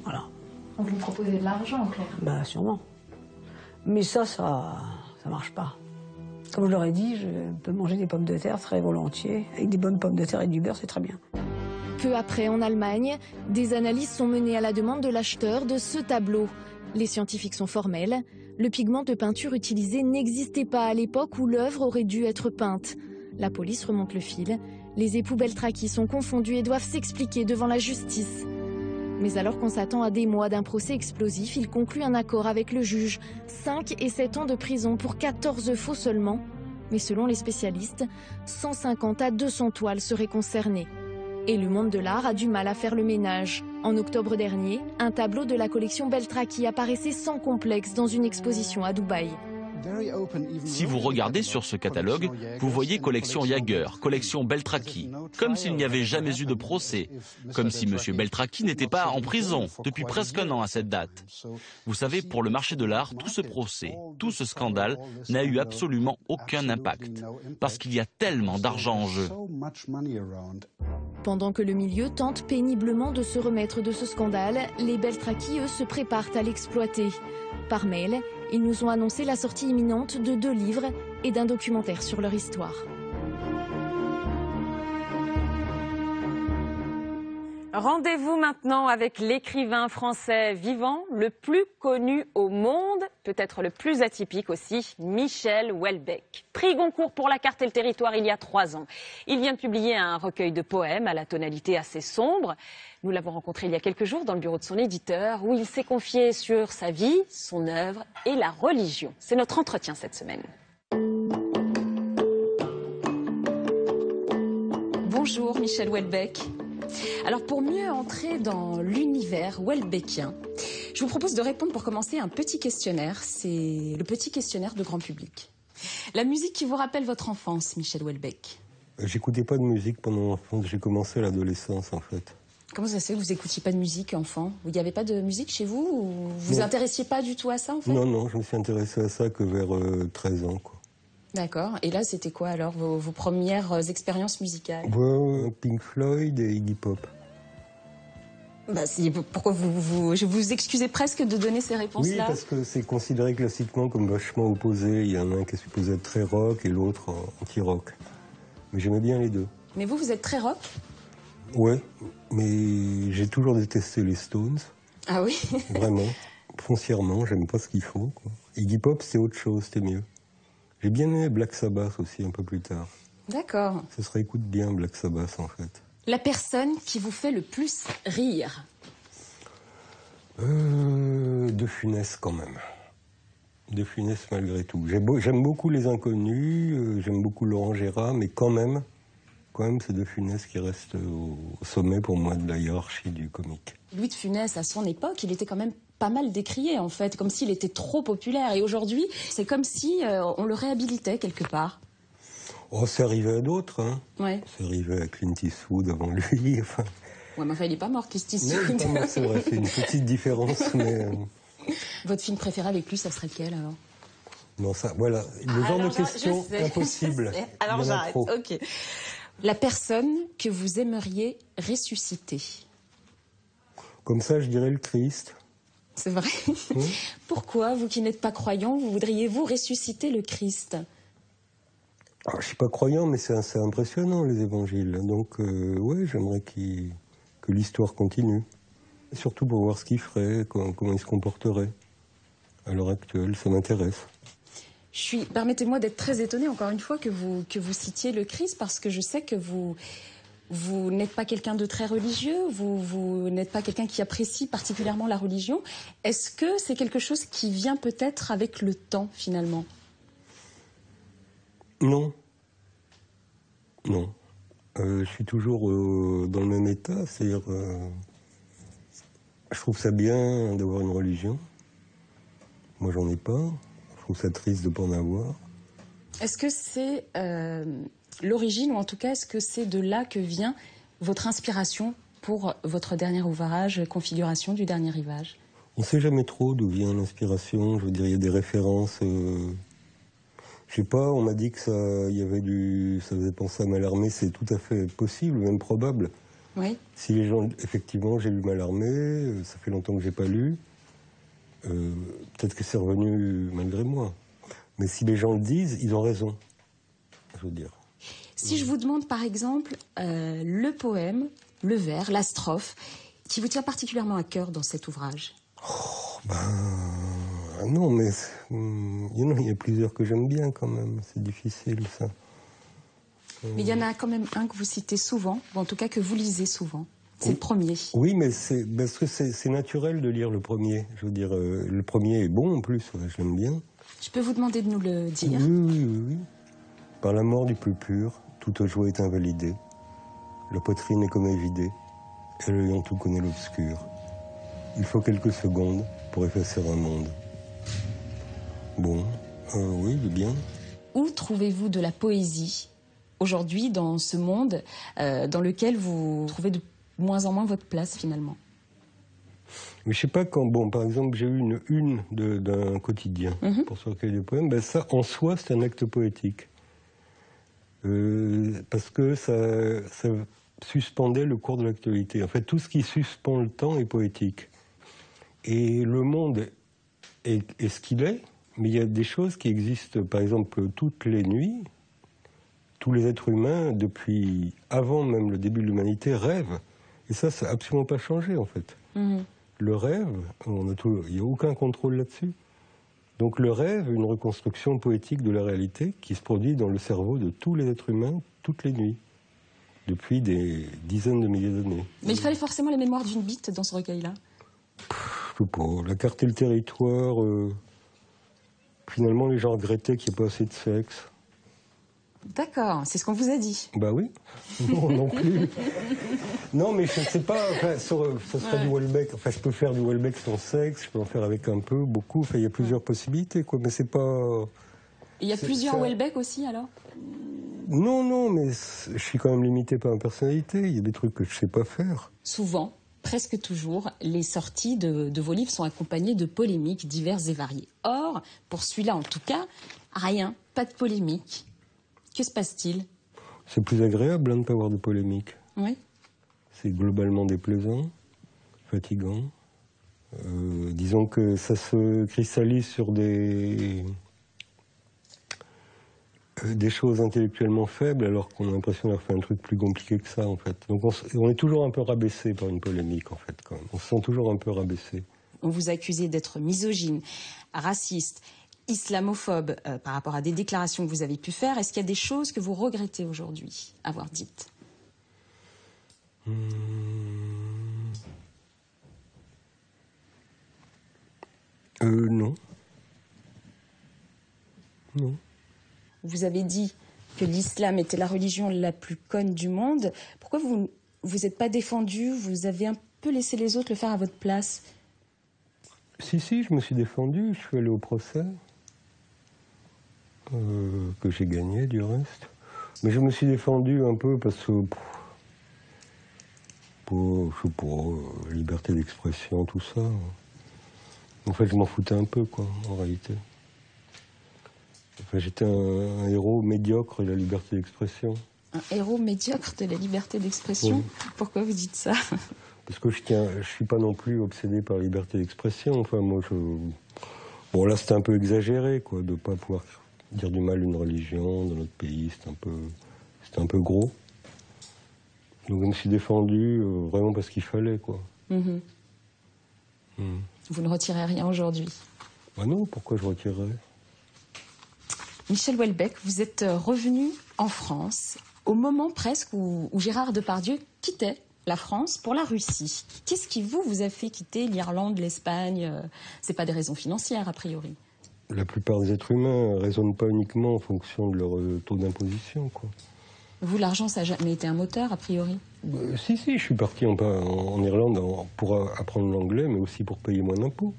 voilà. On vous proposait de l'argent, en clair? Sûrement. Mais ça marche pas. Comme je leur ai dit, je peux manger des pommes de terre très volontiers. Avec des bonnes pommes de terre et du beurre, c'est très bien. Peu après, en Allemagne, des analyses sont menées à la demande de l'acheteur de ce tableau. Les scientifiques sont formels. Le pigment de peinture utilisé n'existait pas à l'époque où l'œuvre aurait dû être peinte. La police remonte le fil. Les époux Beltraki sont confondus et doivent s'expliquer devant la justice. Mais alors qu'on s'attend à des mois d'un procès explosif, il conclut un accord avec le juge. 5 et 7 ans de prison pour 14 faux seulement. Mais selon les spécialistes, 150 à 200 toiles seraient concernées. Et le monde de l'art a du mal à faire le ménage. En octobre dernier, un tableau de la collection Beltraki apparaissait sans complexe dans une exposition à Dubaï. Si vous regardez sur ce catalogue, vous voyez collection Jaeger, collection Beltraki, comme s'il n'y avait jamais eu de procès, comme si M. Beltraki n'était pas en prison depuis presque un an à cette date. Vous savez, pour le marché de l'art, tout ce procès, tout ce scandale n'a eu absolument aucun impact, parce qu'il y a tellement d'argent en jeu. Pendant que le milieu tente péniblement de se remettre de ce scandale, les Beltraki, eux, se préparent à l'exploiter. Par mail, ils nous ont annoncé la sortie imminente de 2 livres et d'un documentaire sur leur histoire. Rendez-vous maintenant avec l'écrivain français vivant, le plus connu au monde, peut-être le plus atypique aussi, Michel Houellebecq. Prix Goncourt pour La Carte et le Territoire il y a 3 ans. Il vient de publier un recueil de poèmes à la tonalité assez sombre. Nous l'avons rencontré il y a quelques jours dans le bureau de son éditeur, où il s'est confié sur sa vie, son œuvre et la religion. C'est notre entretien cette semaine. Bonjour Michel Houellebecq. Alors pour mieux entrer dans l'univers houellebecquien, je vous propose de répondre pour commencer à un petit questionnaire. C'est le petit questionnaire de grand public. La musique qui vous rappelle votre enfance, Michel Houellebecq? J'écoutais pas de musique pendant l'enfance, j'ai commencé à l'adolescence en fait. Comment ça se fait que vous n'écoutiez pas de musique enfant? Il n'y avait pas de musique chez vous ou vous vous intéressiez pas du tout à ça en fait? Non, je me suis intéressé à ça que vers 13 ans quoi. D'accord. Et là, c'était quoi alors vos premières expériences musicales? Pink Floyd et Iggy Pop. Bah, pourquoi je vous excusez presque de donner ces réponses-là? Oui, parce que c'est considéré classiquement comme vachement opposé. Il y en a un qui est supposé être très rock et l'autre anti-rock. Mais j'aimais bien les deux. Mais vous êtes très rock? Ouais, mais j'ai toujours détesté les Stones. Ah oui? Vraiment, foncièrement, j'aime pas ce qu'ils font, quoi. Iggy Pop, c'est autre chose, c'était mieux. J'ai bien aimé Black Sabbath aussi un peu plus tard. D'accord. Ça se réécoute bien Black Sabbath en fait. La personne qui vous fait le plus rire? De Funès quand même. De Funès malgré tout. J'aime beaucoup Les Inconnus, j'aime beaucoup Laurent Gérard, mais quand même c'est De Funès qui reste au sommet pour moi de la hiérarchie du comique. Louis de Funès, à son époque, il était quand même pas mal décrié en fait, comme s'il était trop populaire. Et aujourd'hui, c'est comme si on le réhabilitait quelque part. Oh, c'est arrivé à d'autres, hein. Ouais. C'est arrivé à Clint Eastwood avant lui, enfin... Ouais, mais enfin, il n'est pas mort, Clint Eastwood. Non, il n'est pas mort, c'est vrai, c'est une petite différence, mais... Votre film préféré avec lui, ça serait lequel alors? Non, ça, voilà, le genre de question impossible. Alors j'arrête, ok. La personne que vous aimeriez ressusciter? Comme ça, je dirais le Christ. C'est vrai. Pourquoi, vous qui n'êtes pas croyant, vous voudriez-vous ressusciter le Christ? Je ne suis pas croyant, mais c'est impressionnant, les évangiles. Donc, ouais, j'aimerais que l'histoire continue. Et surtout pour voir ce qu'il ferait, comment il se comporterait à l'heure actuelle. Ça m'intéresse. Permettez-moi d'être très étonnée, encore une fois, que vous citiez le Christ, parce que je sais que vous n'êtes pas quelqu'un de très religieux, vous n'êtes pas quelqu'un qui apprécie particulièrement la religion. Est-ce que c'est quelque chose qui vient peut-être avec le temps, finalement? Non. Non. Je suis toujours dans le même état, c'est-à-dire... je trouve ça bien d'avoir une religion. Moi, j'en ai pas. Je trouve ça triste de ne pas en avoir. Est-ce que c'est... l'origine, ou en tout cas, est-ce que c'est de là que vient votre inspiration pour votre dernier ouvrage, Configuration du dernier rivage? On ne sait jamais trop d'où vient l'inspiration. Je veux dire, il y a des références. Je sais pas, on m'a dit que ça faisait penser à Mallarmé. C'est tout à fait possible, même probable. Oui. Si les gens, effectivement, j'ai lu Mallarmé, ça fait longtemps que j'ai pas lu. Peut-être que c'est revenu malgré moi. Mais si les gens le disent, ils ont raison. Je veux dire. Si je vous demande par exemple le poème, le vers, la strophe, qui vous tient particulièrement à cœur dans cet ouvrage? Non, mais il y a plusieurs que j'aime bien quand même. C'est difficile ça. Mais il y en a quand même un que vous citez souvent, ou en tout cas que vous lisez souvent. C'est le premier. Oui, mais c'est parce que c'est naturel de lire le premier. Je veux dire, le premier est bon en plus, ouais, je l'aime bien. Je peux vous demander de nous le dire? Oui. Par la mort du plus pur, toute joie est invalidée. La poitrine est comme évidée, et l'œil en tout connaît l'obscur. Il faut quelques secondes pour effacer un monde. Bon, oui, il est bien. Où trouvez-vous de la poésie aujourd'hui dans ce monde dans lequel vous trouvez de moins en moins votre place finalement? Mais je sais pas quand, bon, par exemple, j'ai eu une d'un quotidien pour ce recueil de poèmes, ben ça, en soi, c'est un acte poétique. Parce que ça suspendait le cours de l'actualité. En fait, tout ce qui suspend le temps est poétique. Et le monde est ce qu'il est, mais il y a des choses qui existent, par exemple, toutes les nuits. Tous les êtres humains, depuis avant même le début de l'humanité, rêvent. Et ça n'a absolument pas changé, en fait. Le rêve, il n'y a aucun contrôle là-dessus. Donc le rêve, une reconstruction poétique de la réalité qui se produit dans le cerveau de tous les êtres humains, toutes les nuits, depuis des dizaines de milliers d'années. Mais il fallait forcément les mémoires d'une bite dans ce recueil-là? Je sais pas, la carte et le territoire, finalement les gens regrettaient qu'il n'y ait pas assez de sexe. D'accord, c'est ce qu'on vous a dit. Bah oui, non plus. Non, mais je ne sais pas, enfin, ça serait du Houellebecq. Enfin, je peux faire du Houellebecq sans sexe, je peux en faire avec un peu, beaucoup. Enfin, il y a plusieurs possibilités, quoi, mais c'est pas... Il y a plusieurs Houellebecq aussi, alors? Non, mais je suis quand même limité par ma personnalité. Il y a des trucs que je ne sais pas faire. Souvent, presque toujours, les sorties de vos livres sont accompagnées de polémiques diverses et variées. Or, pour celui-là en tout cas, rien, pas de polémique. Que se passe-t-il? C'est plus agréable de ne pas avoir de polémique. Oui. C'est globalement déplaisant, fatigant. Disons que ça se cristallise sur des choses intellectuellement faibles, alors qu'on a l'impression d'avoir fait un truc plus compliqué que ça, en fait. Donc on est toujours un peu rabaissé par une polémique, en fait, quand même. On se sent toujours un peu rabaissé. On vous accuse d'être misogyne, raciste, islamophobe par rapport à des déclarations que vous avez pu faire. Est-ce qu'il y a des choses que vous regrettez aujourd'hui avoir dites? Non. Non. Vous avez dit que l'islam était la religion la plus conne du monde. Pourquoi vous n'êtes pas défendu? Vous avez un peu laissé les autres le faire à votre place? Si, je me suis défendu. Je suis allé au procès. Que j'ai gagné, du reste. Mais je me suis défendu un peu parce que... je sais pas, liberté d'expression, tout ça. En fait, je m'en foutais un peu, quoi, en réalité. Enfin, j'étais un héros médiocre de la liberté d'expression. Un héros médiocre de la liberté d'expression? Oui. Pourquoi vous dites ça? Parce que je suis pas non plus obsédé par la liberté d'expression. Enfin, moi, bon, là, c'était un peu exagéré, quoi, de pas pouvoir dire du mal d'une religion dans notre pays. C'était un peu gros. Donc, je me suis défendu vraiment parce qu'il fallait, quoi. Vous ne retirez rien aujourd'hui? Bah non, pourquoi je retirerais? Michel Houellebecq, vous êtes revenu en France au moment presque où Gérard Depardieu quittait la France pour la Russie. Qu'est-ce qui vous a fait quitter l'Irlande, l'Espagne? C'est pas des raisons financières, a priori? La plupart des êtres humains ne raisonnent pas uniquement en fonction de leur taux d'imposition, quoi. Vous, l'argent, ça n'a jamais été un moteur, a priori? Si, je suis parti en Irlande pour apprendre l'anglais, mais aussi pour payer moins d'impôts.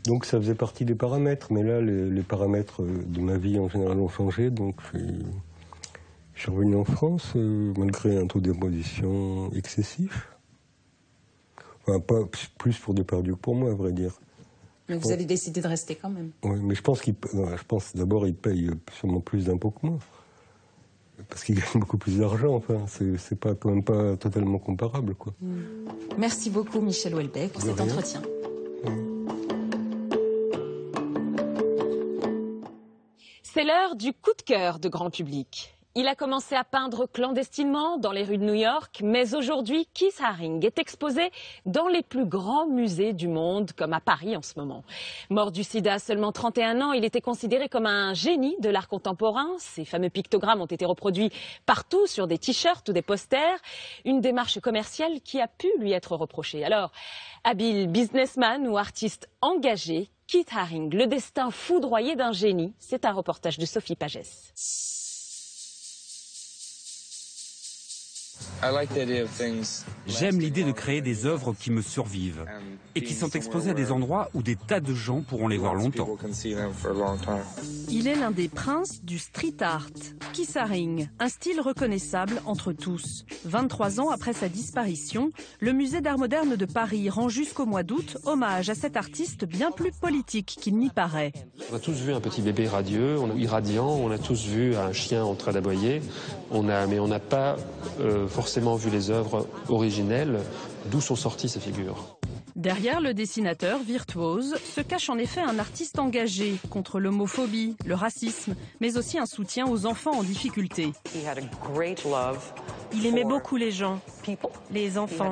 Donc ça faisait partie des paramètres, mais là, les paramètres de ma vie en général ont changé, donc je suis revenu en France, malgré un taux d'imposition excessif. Enfin, pas plus pour Depardieu que pour moi, à vrai dire. Mais vous avez décidé de rester quand même? Oui, mais je pense d'abord il paye sûrement plus d'impôts que moi. Parce qu'il gagne beaucoup plus d'argent, enfin, c'est pas, quand même pas totalement comparable, quoi. Merci beaucoup, Michel Houellebecq, pour cet entretien. C'est l'heure du coup de cœur de grand public. Il a commencé à peindre clandestinement dans les rues de New York, mais aujourd'hui, Keith Haring est exposé dans les plus grands musées du monde, comme à Paris en ce moment. Mort du sida à seulement 31 ans, il était considéré comme un génie de l'art contemporain. Ses fameux pictogrammes ont été reproduits partout sur des t-shirts ou des posters. Une démarche commerciale qui a pu lui être reprochée. Alors, habile businessman ou artiste engagé, Keith Haring, le destin foudroyé d'un génie, c'est un reportage de Sophie Pagès. J'aime l'idée de créer des œuvres qui me survivent et qui sont exposées à des endroits où des tas de gens pourront les voir longtemps. Il est l'un des princes du street art. Keith Haring, un style reconnaissable entre tous. 23 ans après sa disparition, le musée d'art moderne de Paris rend jusqu'au mois d'août hommage à cet artiste bien plus politique qu'il n'y paraît. On a tous vu un petit bébé radieux, irradiant, on a tous vu un chien en train d'aboyer, mais on n'a pas forcément vu les œuvres originelles, d'où sont sorties ces figures. Derrière le dessinateur virtuose se cache en effet un artiste engagé contre l'homophobie, le racisme, mais aussi un soutien aux enfants en difficulté. Il aimait beaucoup les gens, les enfants.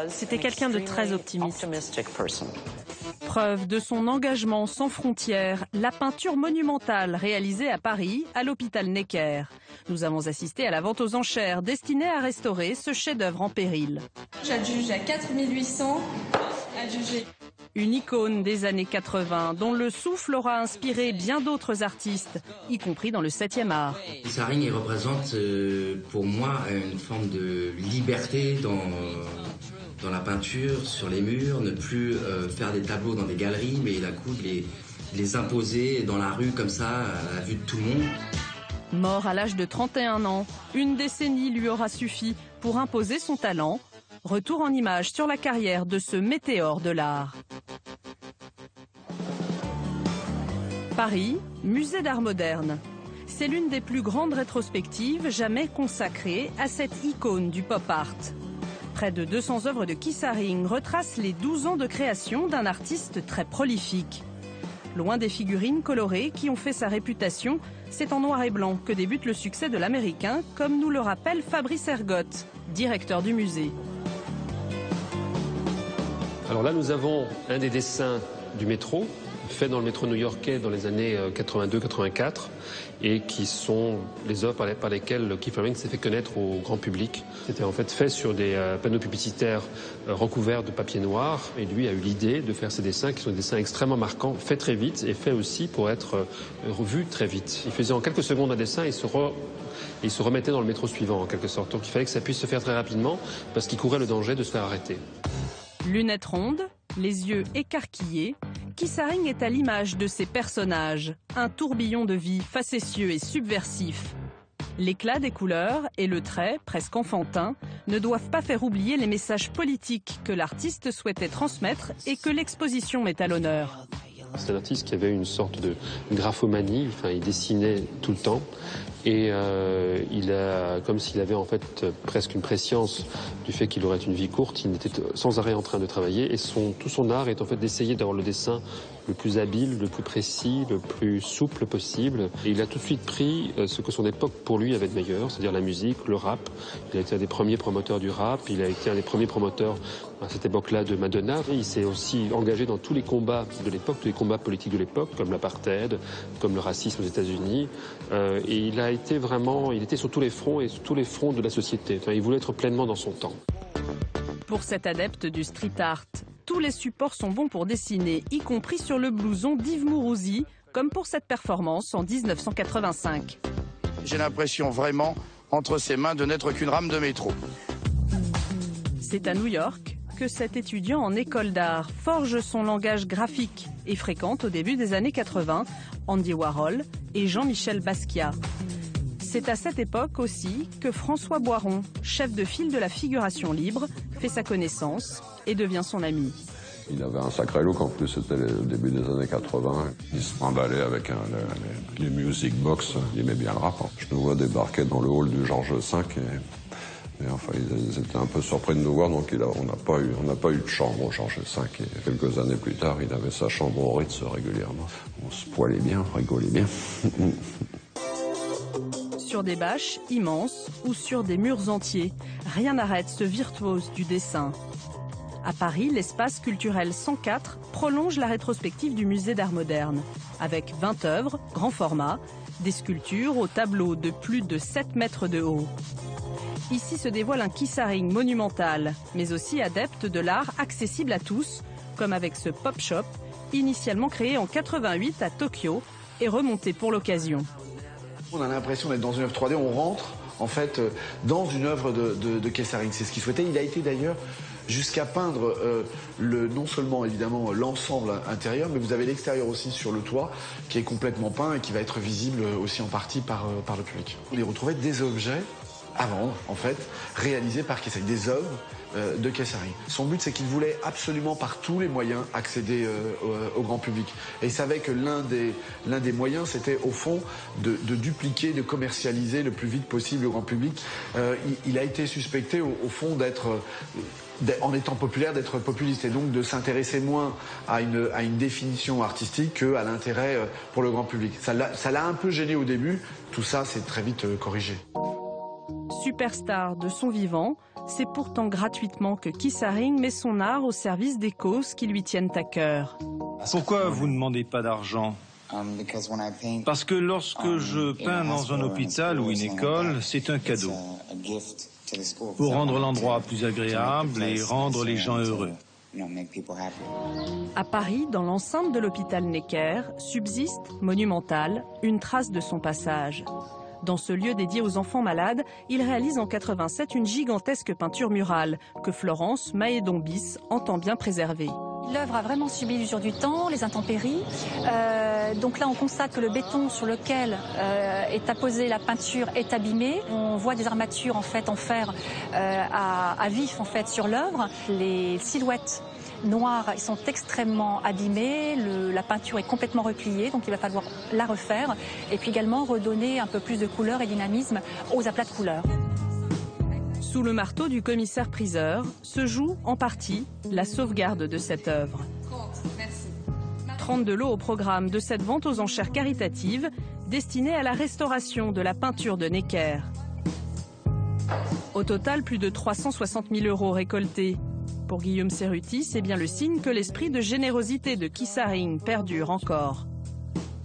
C'était quelqu'un de très optimiste. Preuve de son engagement sans frontières, la peinture monumentale réalisée à Paris, à l'hôpital Necker. Nous avons assisté à la vente aux enchères destinée à restaurer ce chef-d'œuvre en péril. J'adjuge à 4800 adjugés. Une icône des années 80 dont le souffle aura inspiré bien d'autres artistes, y compris dans le 7e art. Keith Haring, il représente pour moi une forme de liberté dans la peinture, sur les murs, ne plus faire des tableaux dans des galeries, mais d'un coup les imposer dans la rue comme ça, à la vue de tout le monde. Mort à l'âge de 31 ans, une décennie lui aura suffi pour imposer son talent. Retour en images sur la carrière de ce météore de l'art. Paris, musée d'art moderne. C'est l'une des plus grandes rétrospectives jamais consacrées à cette icône du pop art. Près de 200 œuvres de Keith Haring retracent les 12 ans de création d'un artiste très prolifique. Loin des figurines colorées qui ont fait sa réputation, c'est en noir et blanc que débute le succès de l'américain, comme nous le rappelle Fabrice Ergotte, directeur du musée. Alors là, nous avons un des dessins du métro, fait dans le métro new-yorkais dans les années 82-84, et qui sont les œuvres par lesquelles Keith Haring s'est fait connaître au grand public. C'était en fait fait sur des panneaux publicitaires recouverts de papier noir, et lui a eu l'idée de faire ces dessins qui sont des dessins extrêmement marquants, faits très vite et faits aussi pour être revus très vite. Il faisait en quelques secondes un dessin et il se remettait dans le métro suivant en quelque sorte. Donc il fallait que ça puisse se faire très rapidement parce qu'il courait le danger de se faire arrêter. Lunettes rondes, les yeux écarquillés, Keith Haring est à l'image de ses personnages, un tourbillon de vie facétieux et subversif. L'éclat des couleurs et le trait, presque enfantin, ne doivent pas faire oublier les messages politiques que l'artiste souhaitait transmettre et que l'exposition met à l'honneur. C'est un artiste qui avait une sorte de graphomanie, il dessinait tout le temps. Et il a, comme s'il avait en fait presque une prescience du fait qu'il aurait une vie courte, il était sans arrêt en train de travailler et tout son art est en fait d'essayer d'avoir le dessin le plus habile, le plus précis, le plus souple possible. Et il a tout de suite pris ce que son époque pour lui avait de meilleur, c'est-à-dire la musique, le rap. Il a été un des premiers promoteurs du rap, il a été un des premiers promoteurs à cette époque-là de Madonna. Il s'est aussi engagé dans tous les combats de l'époque, tous les combats politiques de l'époque, comme l'apartheid, comme le racisme aux États-Unis. Et il était sur tous les fronts et sur tous les fronts de la société. Il voulait être pleinement dans son temps. Pour cet adepte du street art, tous les supports sont bons pour dessiner, y compris sur le blouson d'Yves Mourouzi, comme pour cette performance en 1985. J'ai l'impression vraiment, entre ses mains, de n'être qu'une rame de métro. C'est à New York que cet étudiant en école d'art forge son langage graphique et fréquente au début des années 80 Andy Warhol et Jean-Michel Basquiat. C'est à cette époque aussi que François Boiron, chef de file de la figuration libre, fait sa connaissance et devient son ami. Il avait un sacré look, en plus c'était le début des années 80. Il se trimballait avec les music box, il aimait bien le rap. Je nous vois débarquer dans le hall du Georges V et enfin ils étaient un peu surpris de nous voir, donc on n'a pas eu de chambre au Georges V. Et quelques années plus tard, il avait sa chambre au Ritz régulièrement. On se poilait bien, on rigolait bien. sur des bâches immenses ou sur des murs entiers. Rien n'arrête ce virtuose du dessin. À Paris, l'espace culturel 104 prolonge la rétrospective du musée d'art moderne, avec 20 œuvres, grand format, des sculptures au tableau de plus de 7 mètres de haut. Ici se dévoile un Kissaring monumental, mais aussi adepte de l'art accessible à tous, comme avec ce Pop Shop, initialement créé en 88 à Tokyo et remonté pour l'occasion. On a l'impression d'être dans une œuvre 3D, on rentre en fait dans une œuvre de Kissaring. C'est ce qu'il souhaitait. Il a été d'ailleurs jusqu'à peindre non seulement évidemment l'ensemble intérieur, mais vous avez l'extérieur aussi sur le toit qui est complètement peint et qui va être visible aussi en partie par le public. On y retrouvait des objets à vendre, en fait, réalisés par Kissaring, des œuvres de Kissaring. Son but, c'est qu'il voulait absolument par tous les moyens accéder au grand public. Et il savait que l'un des moyens, c'était au fond de dupliquer, de commercialiser le plus vite possible le grand public. Il a été suspecté au fond en étant populaire, d'être populiste, et donc de s'intéresser moins à une définition artistique qu'à l'intérêt pour le grand public. Ça l'a un peu gêné au début, tout ça s'est très vite corrigé. Superstar de son vivant, c'est pourtant gratuitement que Kissaring met son art au service des causes qui lui tiennent à cœur. Pourquoi vous ne demandez pas d'argent ? Parce que lorsque je peins dans un hôpital ou une école, c'est un cadeau. Pour rendre l'endroit plus agréable et rendre les gens heureux. À Paris, dans l'enceinte de l'hôpital Necker, subsiste, monumentale, une trace de son passage. Dans ce lieu dédié aux enfants malades, il réalise en 87 une gigantesque peinture murale que Florence Maédon-Bis entend bien préserver. L'œuvre a vraiment subi l'usure du temps, les intempéries. Donc là, on constate que le béton sur lequel est apposée la peinture est abîmé. On voit des armatures en fait en fer à vif en fait sur l'œuvre. Les silhouettes noires sont extrêmement abîmées. La peinture est complètement repliée, donc il va falloir la refaire et puis également redonner un peu plus de couleur et dynamisme aux aplats de couleurs. Sous le marteau du commissaire-priseur se joue en partie la sauvegarde de cette œuvre. 32 lots au programme de cette vente aux enchères caritatives destinée à la restauration de la peinture de Necker. Au total, plus de 360 000 € récoltés. Pour Guillaume Cerruti, c'est bien le signe que l'esprit de générosité de Kissaring perdure encore.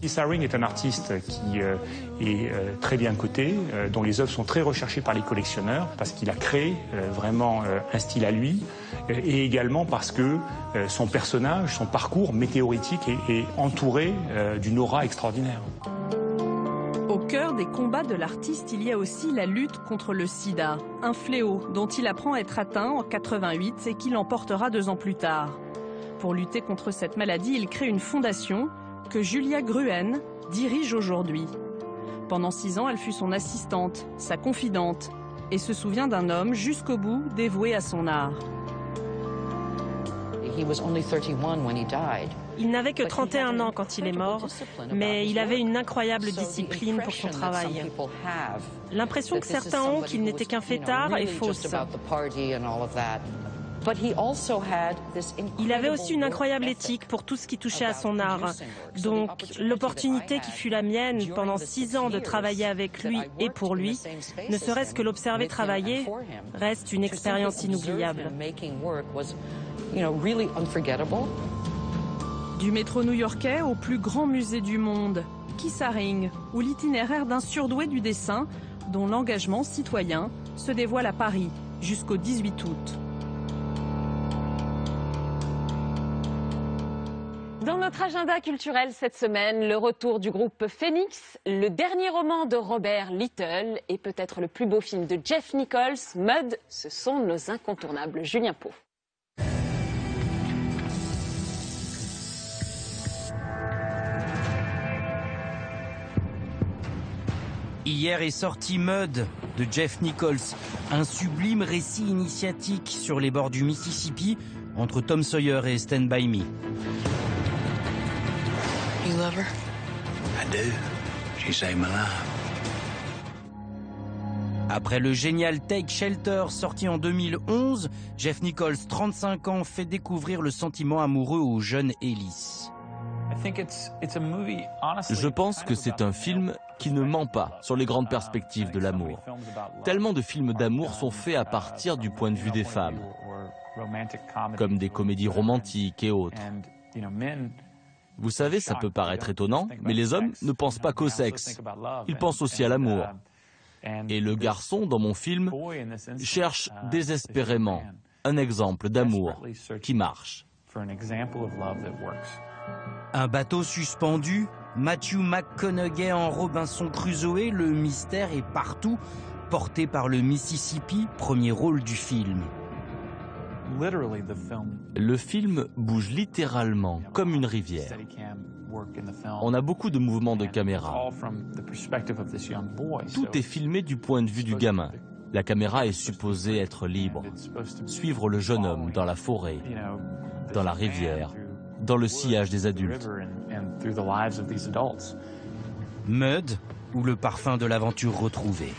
Kissaring est un artiste qui est très bien coté, dont les œuvres sont très recherchées par les collectionneurs, parce qu'il a créé vraiment un style à lui, et également parce que son personnage, son parcours météoritique est entouré d'une aura extraordinaire. Au cœur des combats de l'artiste, il y a aussi la lutte contre le sida, un fléau dont il apprend à être atteint en 88 et qu'il emportera 2 ans plus tard. Pour lutter contre cette maladie, il crée une fondation que Julia Gruen dirige aujourd'hui. Pendant 6 ans, elle fut son assistante, sa confidente, et se souvient d'un homme jusqu'au bout dévoué à son art. Il n'avait que 31 ans quand il est mort, mais il avait une incroyable discipline pour son travail. L'impression que certains ont qu'il n'était qu'un fêtard est fausse. Il avait aussi une incroyable éthique pour tout ce qui touchait à son art. Donc, l'opportunité qui fut la mienne pendant 6 ans de travailler avec lui et pour lui, ne serait-ce que l'observer travailler, reste une expérience inoubliable. Du métro new-yorkais au plus grand musée du monde, Kissaring, ou l'itinéraire d'un surdoué du dessin, dont l'engagement citoyen se dévoile à Paris jusqu'au 18 août. Dans notre agenda culturel cette semaine, le retour du groupe Phoenix, le dernier roman de Robert Little et peut-être le plus beau film de Jeff Nichols, Mud, ce sont nos incontournables. Julien Pau. Hier est sorti Mud de Jeff Nichols, un sublime récit initiatique sur les bords du Mississippi entre Tom Sawyer et Stand By Me. You love her? I do. She saved my life. Après le génial Take Shelter sorti en 2011, Jeff Nichols, 35 ans, fait découvrir le sentiment amoureux au jeune Ellis. Je pense que c'est un film qui ne ment pas sur les grandes perspectives de l'amour. Tellement de films d'amour sont faits à partir du point de vue des femmes, comme des comédies romantiques et autres. Vous savez, ça peut paraître étonnant, mais les hommes ne pensent pas qu'au sexe. Ils pensent aussi à l'amour. Et le garçon, dans mon film, cherche désespérément un exemple d'amour qui marche. Un bateau suspendu, Matthew McConaughey en Robinson Crusoe, le mystère est partout, porté par le Mississippi, premier rôle du film. Le film bouge littéralement comme une rivière. On a beaucoup de mouvements de caméra. Tout est filmé du point de vue du gamin. La caméra est supposée être libre, suivre le jeune homme dans la forêt, dans la rivière, dans le sillage des adultes. Mud, ou le parfum de l'aventure retrouvée.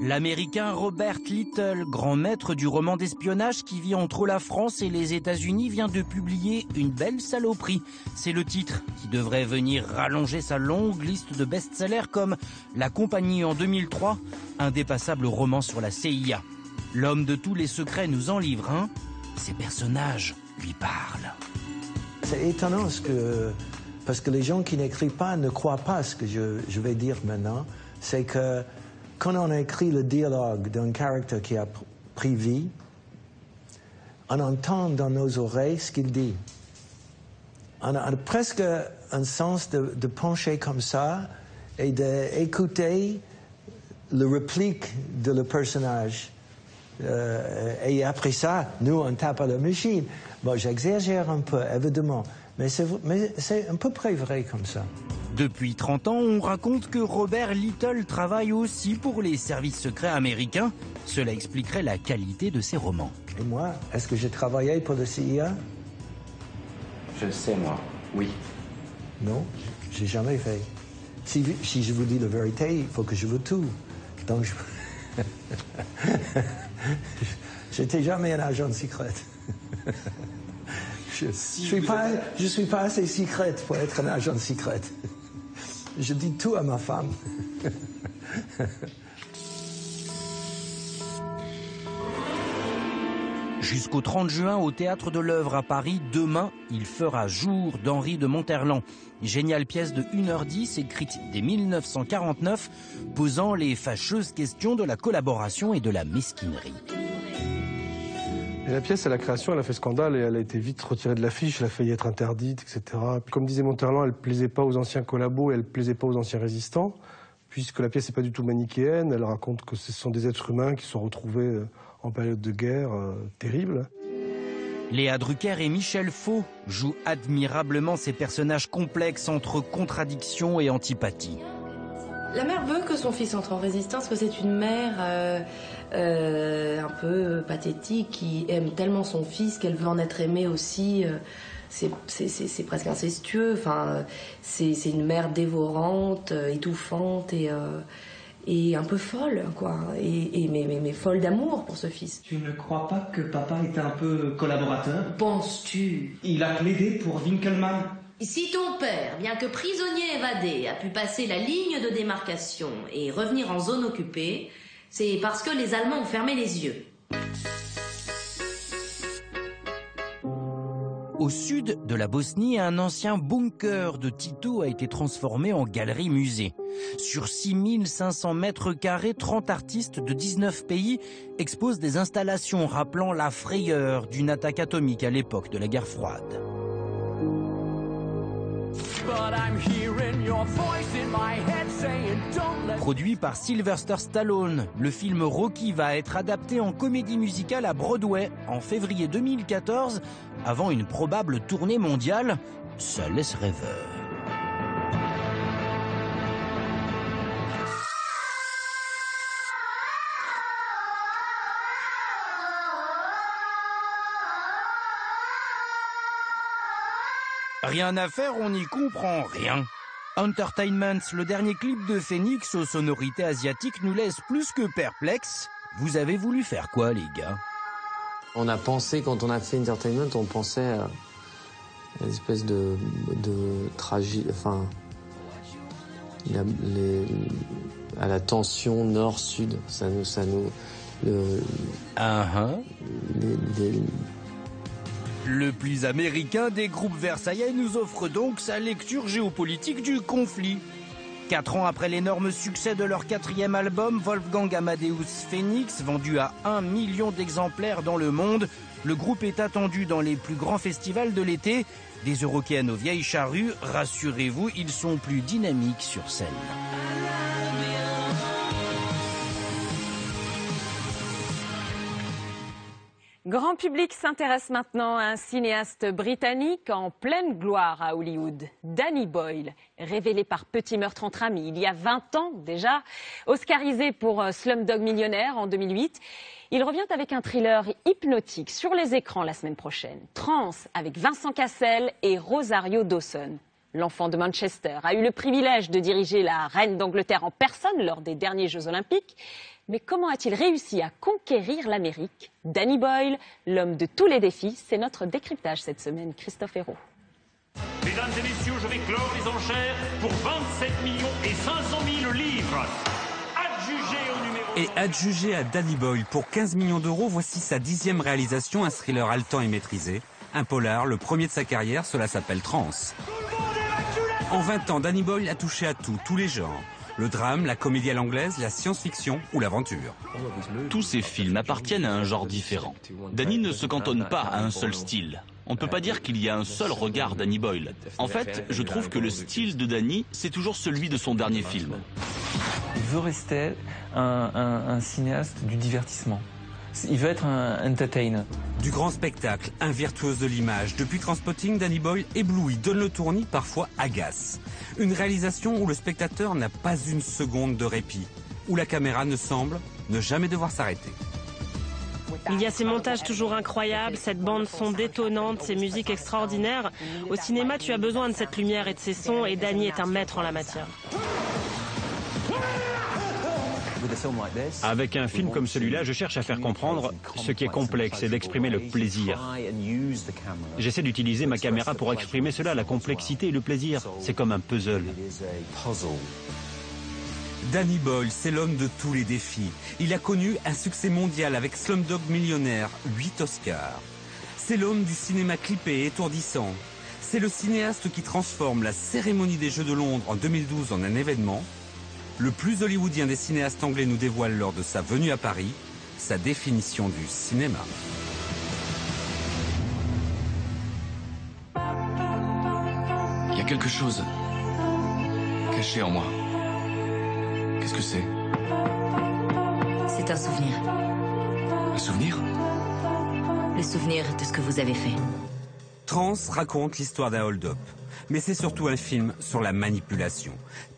L'Américain Robert Little, grand maître du roman d'espionnage qui vit entre la France et les États-Unis, vient de publier Une belle saloperie. C'est le titre qui devrait venir rallonger sa longue liste de best-sellers comme La Compagnie en 2003, indépassable roman sur la CIA. L'homme de tous les secrets nous en livre un. Ces personnages lui parlent. C'est étonnant parce que les gens qui n'écrivent pas ne croient pas ce que je vais dire maintenant. C'est que quand on a écrit le dialogue d'un caractère qui a pris vie, on entend dans nos oreilles ce qu'il dit. On a presque un sens de pencher comme ça et d'écouter le réplique de le personnage. Et après ça, nous, on tape à la machine. Bon, j'exagère un peu, évidemment, mais c'est à peu près vrai comme ça. Depuis 30 ans, on raconte que Robert Little travaille aussi pour les services secrets américains. Cela expliquerait la qualité de ses romans. Et moi, est-ce que j'ai travaillé pour la CIA? Je le sais, moi, oui. Non, j'ai jamais fait. Si je vous dis la vérité, il faut que je vous tue. Donc, j'étais jamais un agent secret. Je suis pas assez secret pour être un agent secret. Je dis tout à ma femme. Jusqu'au 30 juin au Théâtre de l'Œuvre à Paris, demain, il fera jour d'Henri de Monterland. Géniale pièce de 1h10 écrite dès 1949, posant les fâcheuses questions de la collaboration et de la mesquinerie. Et la pièce, à la création, elle a fait scandale et elle a été vite retirée de l'affiche, elle a failli être interdite, etc. Comme disait Monterland, elle ne plaisait pas aux anciens collabos et elle ne plaisait pas aux anciens résistants, puisque la pièce n'est pas du tout manichéenne, elle raconte que ce sont des êtres humains qui se sont retrouvés en période de guerre terrible. Léa Drucker et Michel Faux jouent admirablement ces personnages complexes entre contradiction et antipathie. La mère veut que son fils entre en résistance, que c'est une mère un peu pathétique qui aime tellement son fils qu'elle veut en être aimée aussi. C'est presque incestueux. Enfin, c'est une mère dévorante, étouffante et un peu folle, quoi. Mais folle d'amour pour ce fils. Tu ne crois pas que papa était un peu collaborateur? Penses-tu? Il a plaidé pour Winkelmann. Si ton père, bien que prisonnier évadé, a pu passer la ligne de démarcation et revenir en zone occupée, c'est parce que les Allemands ont fermé les yeux. Au sud de la Bosnie, un ancien bunker de Tito a été transformé en galerie-musée. Sur 6500 mètres carrés, 30 artistes de 19 pays exposent des installations rappelant la frayeur d'une attaque atomique à l'époque de la guerre froide. Produit par Sylvester Stallone, le film Rocky va être adapté en comédie musicale à Broadway en février 2014, avant une probable tournée mondiale. Ça laisse rêveur. Rien à faire, on n'y comprend rien. Entertainment, le dernier clip de Phoenix aux sonorités asiatiques nous laisse plus que perplexes. Vous avez voulu faire quoi, les gars? On a pensé, quand on a fait Entertainment, on pensait à une espèce de tragique, enfin, à la tension nord-sud. Le plus américain des groupes versaillais nous offre donc sa lecture géopolitique du conflit. 4 ans après l'énorme succès de leur 4e album, Wolfgang Amadeus Phoenix, vendu à 1 million d'exemplaires dans le monde, le groupe est attendu dans les plus grands festivals de l'été. Des Eurokéennes aux vieilles charrues, rassurez-vous, ils sont plus dynamiques sur scène. Grand public s'intéresse maintenant à un cinéaste britannique en pleine gloire à Hollywood, Danny Boyle, révélé par Petit meurtre entre amis il y a 20 ans déjà, oscarisé pour Slumdog Millionnaire en 2008. Il revient avec un thriller hypnotique sur les écrans la semaine prochaine. Trans avec Vincent Cassel et Rosario Dawson. L'enfant de Manchester a eu le privilège de diriger la reine d'Angleterre en personne lors des derniers Jeux Olympiques. Mais comment a-t-il réussi à conquérir l'Amérique? Danny Boyle, l'homme de tous les défis, c'est notre décryptage cette semaine. Christophe Hérault. Mesdames et messieurs, je vais clore les enchères pour 27 500 000 livres. Adjugé au numéro... Et adjugé à Danny Boyle pour 15 millions d'euros, voici sa 10e réalisation, un thriller haletant et maîtrisé. Un polar, le premier de sa carrière, cela s'appelle Trans. En 20 ans, Danny Boyle a touché à tout, tous les genres. Le drame, la comédie à l'anglaise, la science-fiction ou l'aventure. Tous ces films appartiennent à un genre différent. Danny ne se cantonne pas à un seul style. On ne peut pas dire qu'il y a un seul regard Danny Boyle. En fait, je trouve que le style de Danny, c'est toujours celui de son dernier film. Il veut rester un cinéaste du divertissement. Il veut être un entertainer. Du grand spectacle, un virtuose de l'image. Depuis Trainspotting, Danny Boyle éblouit, donne le tournis, parfois agace. Une réalisation où le spectateur n'a pas une seconde de répit, où la caméra ne semble ne jamais devoir s'arrêter. Il y a ces montages toujours incroyables, cette bande-son détonnante, ces musiques extraordinaires. Au cinéma, tu as besoin de cette lumière et de ces sons, et Danny est un maître en la matière. Avec un film comme celui-là, je cherche à faire comprendre ce qui est complexe et d'exprimer le plaisir. J'essaie d'utiliser ma caméra pour exprimer cela, la complexité et le plaisir. C'est comme un puzzle. Danny Boyle, c'est l'homme de tous les défis. Il a connu un succès mondial avec Slumdog Millionnaire, 8 Oscars. C'est l'homme du cinéma clippé et étourdissant. C'est le cinéaste qui transforme la cérémonie des Jeux de Londres en 2012 en un événement. Le plus hollywoodien des cinéastes anglais nous dévoile lors de sa venue à Paris sa définition du cinéma. Il y a quelque chose caché en moi. Qu'est-ce que c'est? C'est un souvenir. Un souvenir? Le souvenir de ce que vous avez fait. Trans raconte l'histoire d'un hold-up. Mais c'est surtout un film sur la manipulation.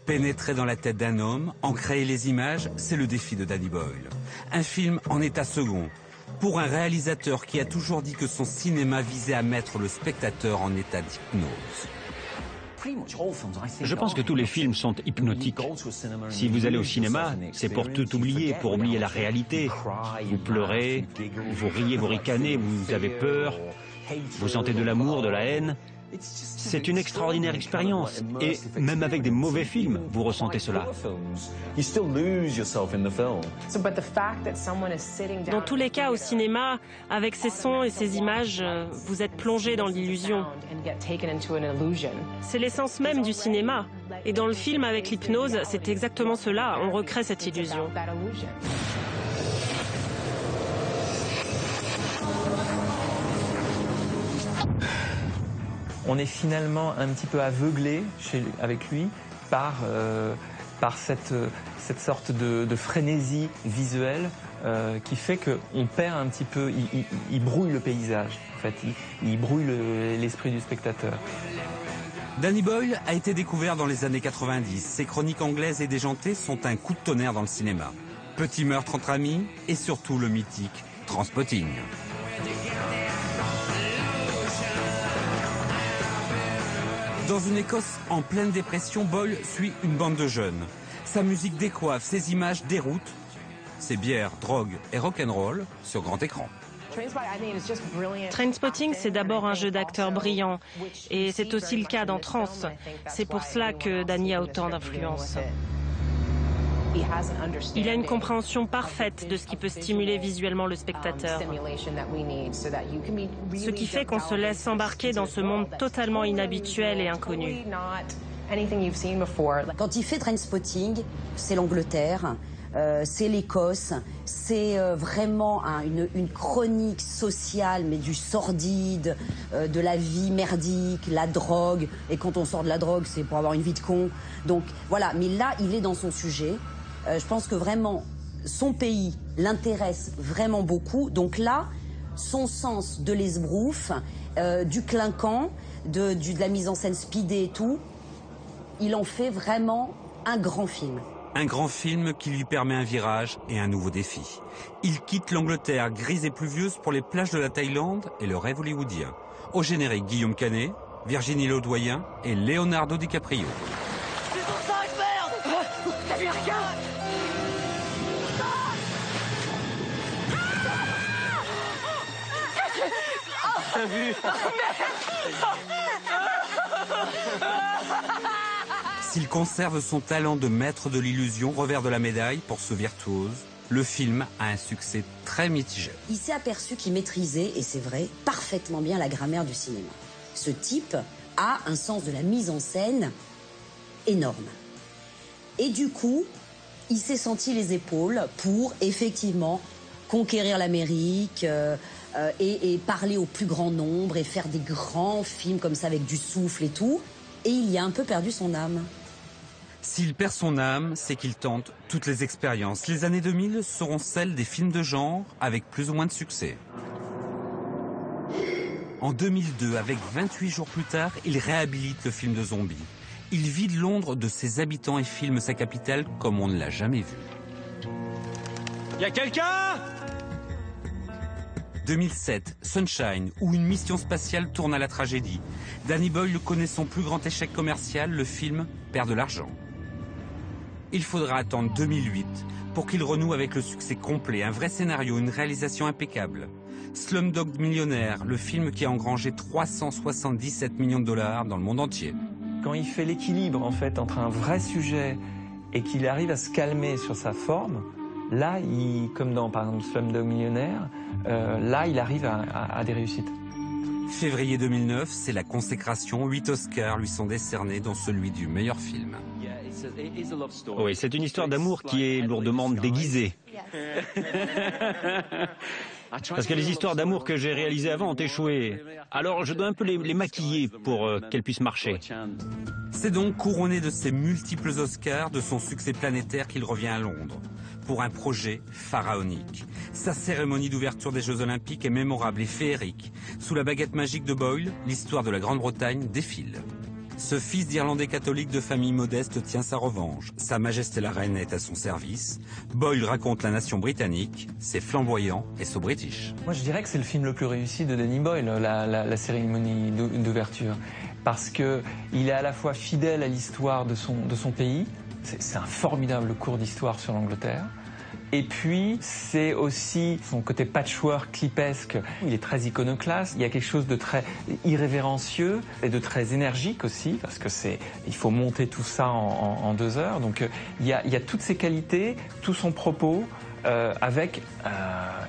Pénétrer dans la tête d'un homme, en créer les images, c'est le défi de Danny Boyle. Un film en état second, pour un réalisateur qui a toujours dit que son cinéma visait à mettre le spectateur en état d'hypnose. Je pense que tous les films sont hypnotiques. Si vous allez au cinéma, c'est pour tout oublier, pour oublier la réalité. Vous pleurez, vous riez, vous ricanez, vous avez peur, vous sentez de l'amour, de la haine. C'est une extraordinaire expérience. Et même avec des mauvais films, vous ressentez cela. Dans tous les cas, au cinéma, avec ces sons et ces images, vous êtes plongé dans l'illusion. C'est l'essence même du cinéma. Et dans le film, avec l'hypnose, c'est exactement cela. On recrée cette illusion. On est finalement un petit peu aveuglé avec lui par cette sorte de frénésie visuelle qui fait qu'on perd un petit peu, il brouille le paysage, en fait, il brouille l'esprit du spectateur. Danny Boyle a été découvert dans les années 90. Ses chroniques anglaises et déjantées sont un coup de tonnerre dans le cinéma. Petit meurtre entre amis et surtout le mythique Trainspotting. Dans une Écosse en pleine dépression, Boyle suit une bande de jeunes. Sa musique décoiffe, ses images déroutent. C'est bière, drogue et rock'n'roll sur grand écran. Trainspotting, c'est d'abord un jeu d'acteur brillant. Et c'est aussi le cas dans Trans. C'est pour cela que Danny a autant d'influence. Il a une compréhension parfaite de ce qui peut stimuler visuellement le spectateur. Ce qui fait qu'on se laisse embarquer dans ce monde totalement inhabituel et inconnu. Quand il fait Trainspotting, c'est l'Angleterre, c'est l'Écosse, c'est vraiment une chronique sociale, mais du sordide, de la vie merdique, la drogue. Et quand on sort de la drogue, c'est pour avoir une vie de con. Donc voilà, mais là, il est dans son sujet. Je pense que vraiment, son pays l'intéresse vraiment beaucoup. Donc là, son sens de l'esbrouf, du clinquant, de la mise en scène speedée et tout, il en fait vraiment un grand film. Un grand film qui lui permet un virage et un nouveau défi. Il quitte l'Angleterre grise et pluvieuse pour les plages de la Thaïlande et le rêve hollywoodien. Au générique, Guillaume Canet, Virginie Ledoyen et Leonardo DiCaprio. C'est ton sac, merde! T'as vu rien? T'as vu? S'il conserve son talent de maître de l'illusion, revers de la médaille pour ce virtuose, le film a un succès très mitigé. Il s'est aperçu qu'il maîtrisait, et c'est vrai, parfaitement bien la grammaire du cinéma. Ce type a un sens de la mise en scène énorme. Et du coup, il s'est senti les épaules pour, effectivement, conquérir l'Amérique et parler au plus grand nombre et faire des grands films comme ça avec du souffle et tout. Et il y a un peu perdu son âme. S'il perd son âme, c'est qu'il tente toutes les expériences. Les années 2000 seront celles des films de genre avec plus ou moins de succès. En 2002, avec 28 jours plus tard, il réhabilite le film de zombie. Il vide Londres de ses habitants et filme sa capitale comme on ne l'a jamais vu. Y a quelqu'un ? 2007, Sunshine, où une mission spatiale tourne à la tragédie. Danny Boyle connaît son plus grand échec commercial, le film perd de l'argent. Il faudra attendre 2008 pour qu'il renoue avec le succès complet, un vrai scénario, une réalisation impeccable. Slumdog Millionnaire, le film qui a engrangé 377 millions de dollars dans le monde entier. Quand il fait l'équilibre en fait entre un vrai sujet et qu'il arrive à se calmer sur sa forme, là, comme dans par exemple Slumdog Millionnaire, là il arrive à des réussites. Février 2009, c'est la consécration. 8 Oscars lui sont décernés, dont celui du meilleur film. Oui, c'est une histoire d'amour qui est lourdement déguisée. Parce que les histoires d'amour que j'ai réalisées avant ont échoué. Alors je dois un peu les maquiller pour qu'elles puissent marcher. C'est donc couronné de ses multiples Oscars, de son succès planétaire qu'il revient à Londres pour un projet pharaonique. Sa cérémonie d'ouverture des Jeux Olympiques est mémorable et féerique. Sous la baguette magique de Boyle, l'histoire de la Grande-Bretagne défile. Ce fils d'Irlandais catholique de famille modeste tient sa revanche. Sa Majesté la Reine est à son service. Boyle raconte la nation britannique, c'est flamboyant et so british. Moi je dirais que c'est le film le plus réussi de Danny Boyle, la cérémonie d'ouverture. Parce qu'il est à la fois fidèle à l'histoire de son pays, c'est un formidable cours d'histoire sur l'Angleterre. Et puis, c'est aussi son côté patchwork clipesque. Il est très iconoclaste. Il y a quelque chose de très irrévérencieux et de très énergique aussi, parce que il faut monter tout ça en 2 heures. Donc, il y a toutes ces qualités, tout son propos, avec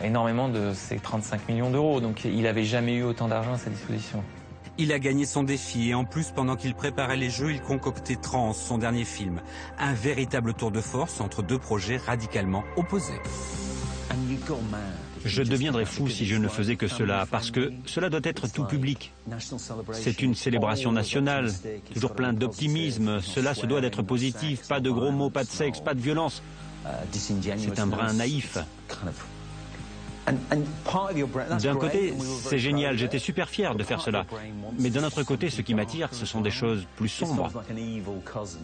énormément de ses 35 millions d'euros. Donc, il n'avait jamais eu autant d'argent à sa disposition. Il a gagné son défi et en plus, pendant qu'il préparait les Jeux, il concoctait Trans, son dernier film. Un véritable tour de force entre 2 projets radicalement opposés. Je deviendrais fou si je ne faisais que cela, parce que cela doit être tout public. C'est une célébration nationale, toujours plein d'optimisme. Cela se doit d'être positif, pas de gros mots, pas de sexe, pas de violence. C'est un brin naïf. D'un côté, c'est génial, j'étais super fier de faire cela. Mais d'un autre côté, ce qui m'attire, ce sont des choses plus sombres.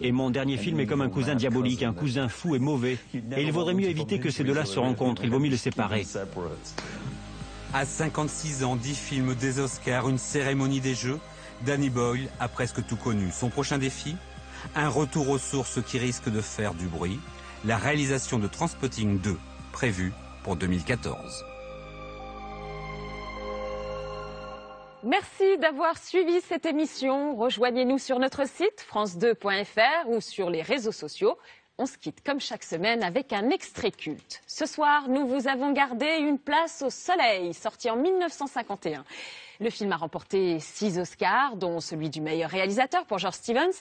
Et mon dernier film est comme un cousin diabolique, un cousin fou et mauvais. Et il vaudrait mieux éviter que ces deux-là se rencontrent, il vaut mieux les séparer. À 56 ans, 10 films, des Oscars, une cérémonie des Jeux, Danny Boyle a presque tout connu. Son prochain défi ? Un retour aux sources qui risque de faire du bruit. La réalisation de Trainspotting 2, prévue pour 2014. Merci d'avoir suivi cette émission. Rejoignez-nous sur notre site france2.fr ou sur les réseaux sociaux. On se quitte comme chaque semaine avec un extrait culte. Ce soir, nous vous avons gardé Une place au soleil, sorti en 1951. Le film a remporté 6 Oscars, dont celui du meilleur réalisateur pour George Stevens.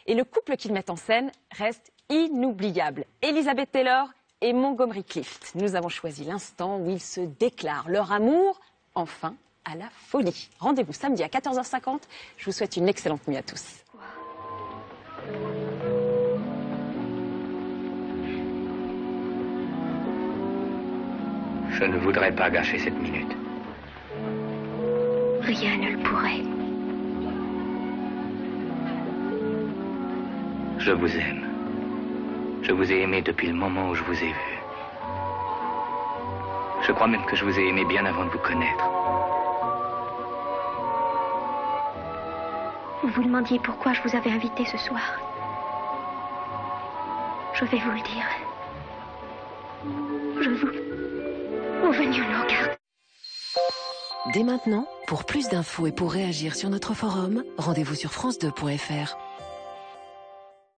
Et le couple qu'il met en scène reste inoubliable. Elizabeth Taylor et Montgomery Clift. Nous avons choisi l'instant où ils se déclarent leur amour, enfin, à la folie. Rendez-vous samedi à 14h50. Je vous souhaite une excellente nuit à tous. Je ne voudrais pas gâcher cette minute. Rien ne le pourrait. Je vous aime. Je vous ai aimé depuis le moment où je vous ai vu. Je crois même que je vous ai aimé bien avant de vous connaître. Vous vous demandiez pourquoi je vous avais invité ce soir. Je vais vous le dire. Je vous veniez me regarder. Dès maintenant, pour plus d'infos et pour réagir sur notre forum, rendez-vous sur france2.fr.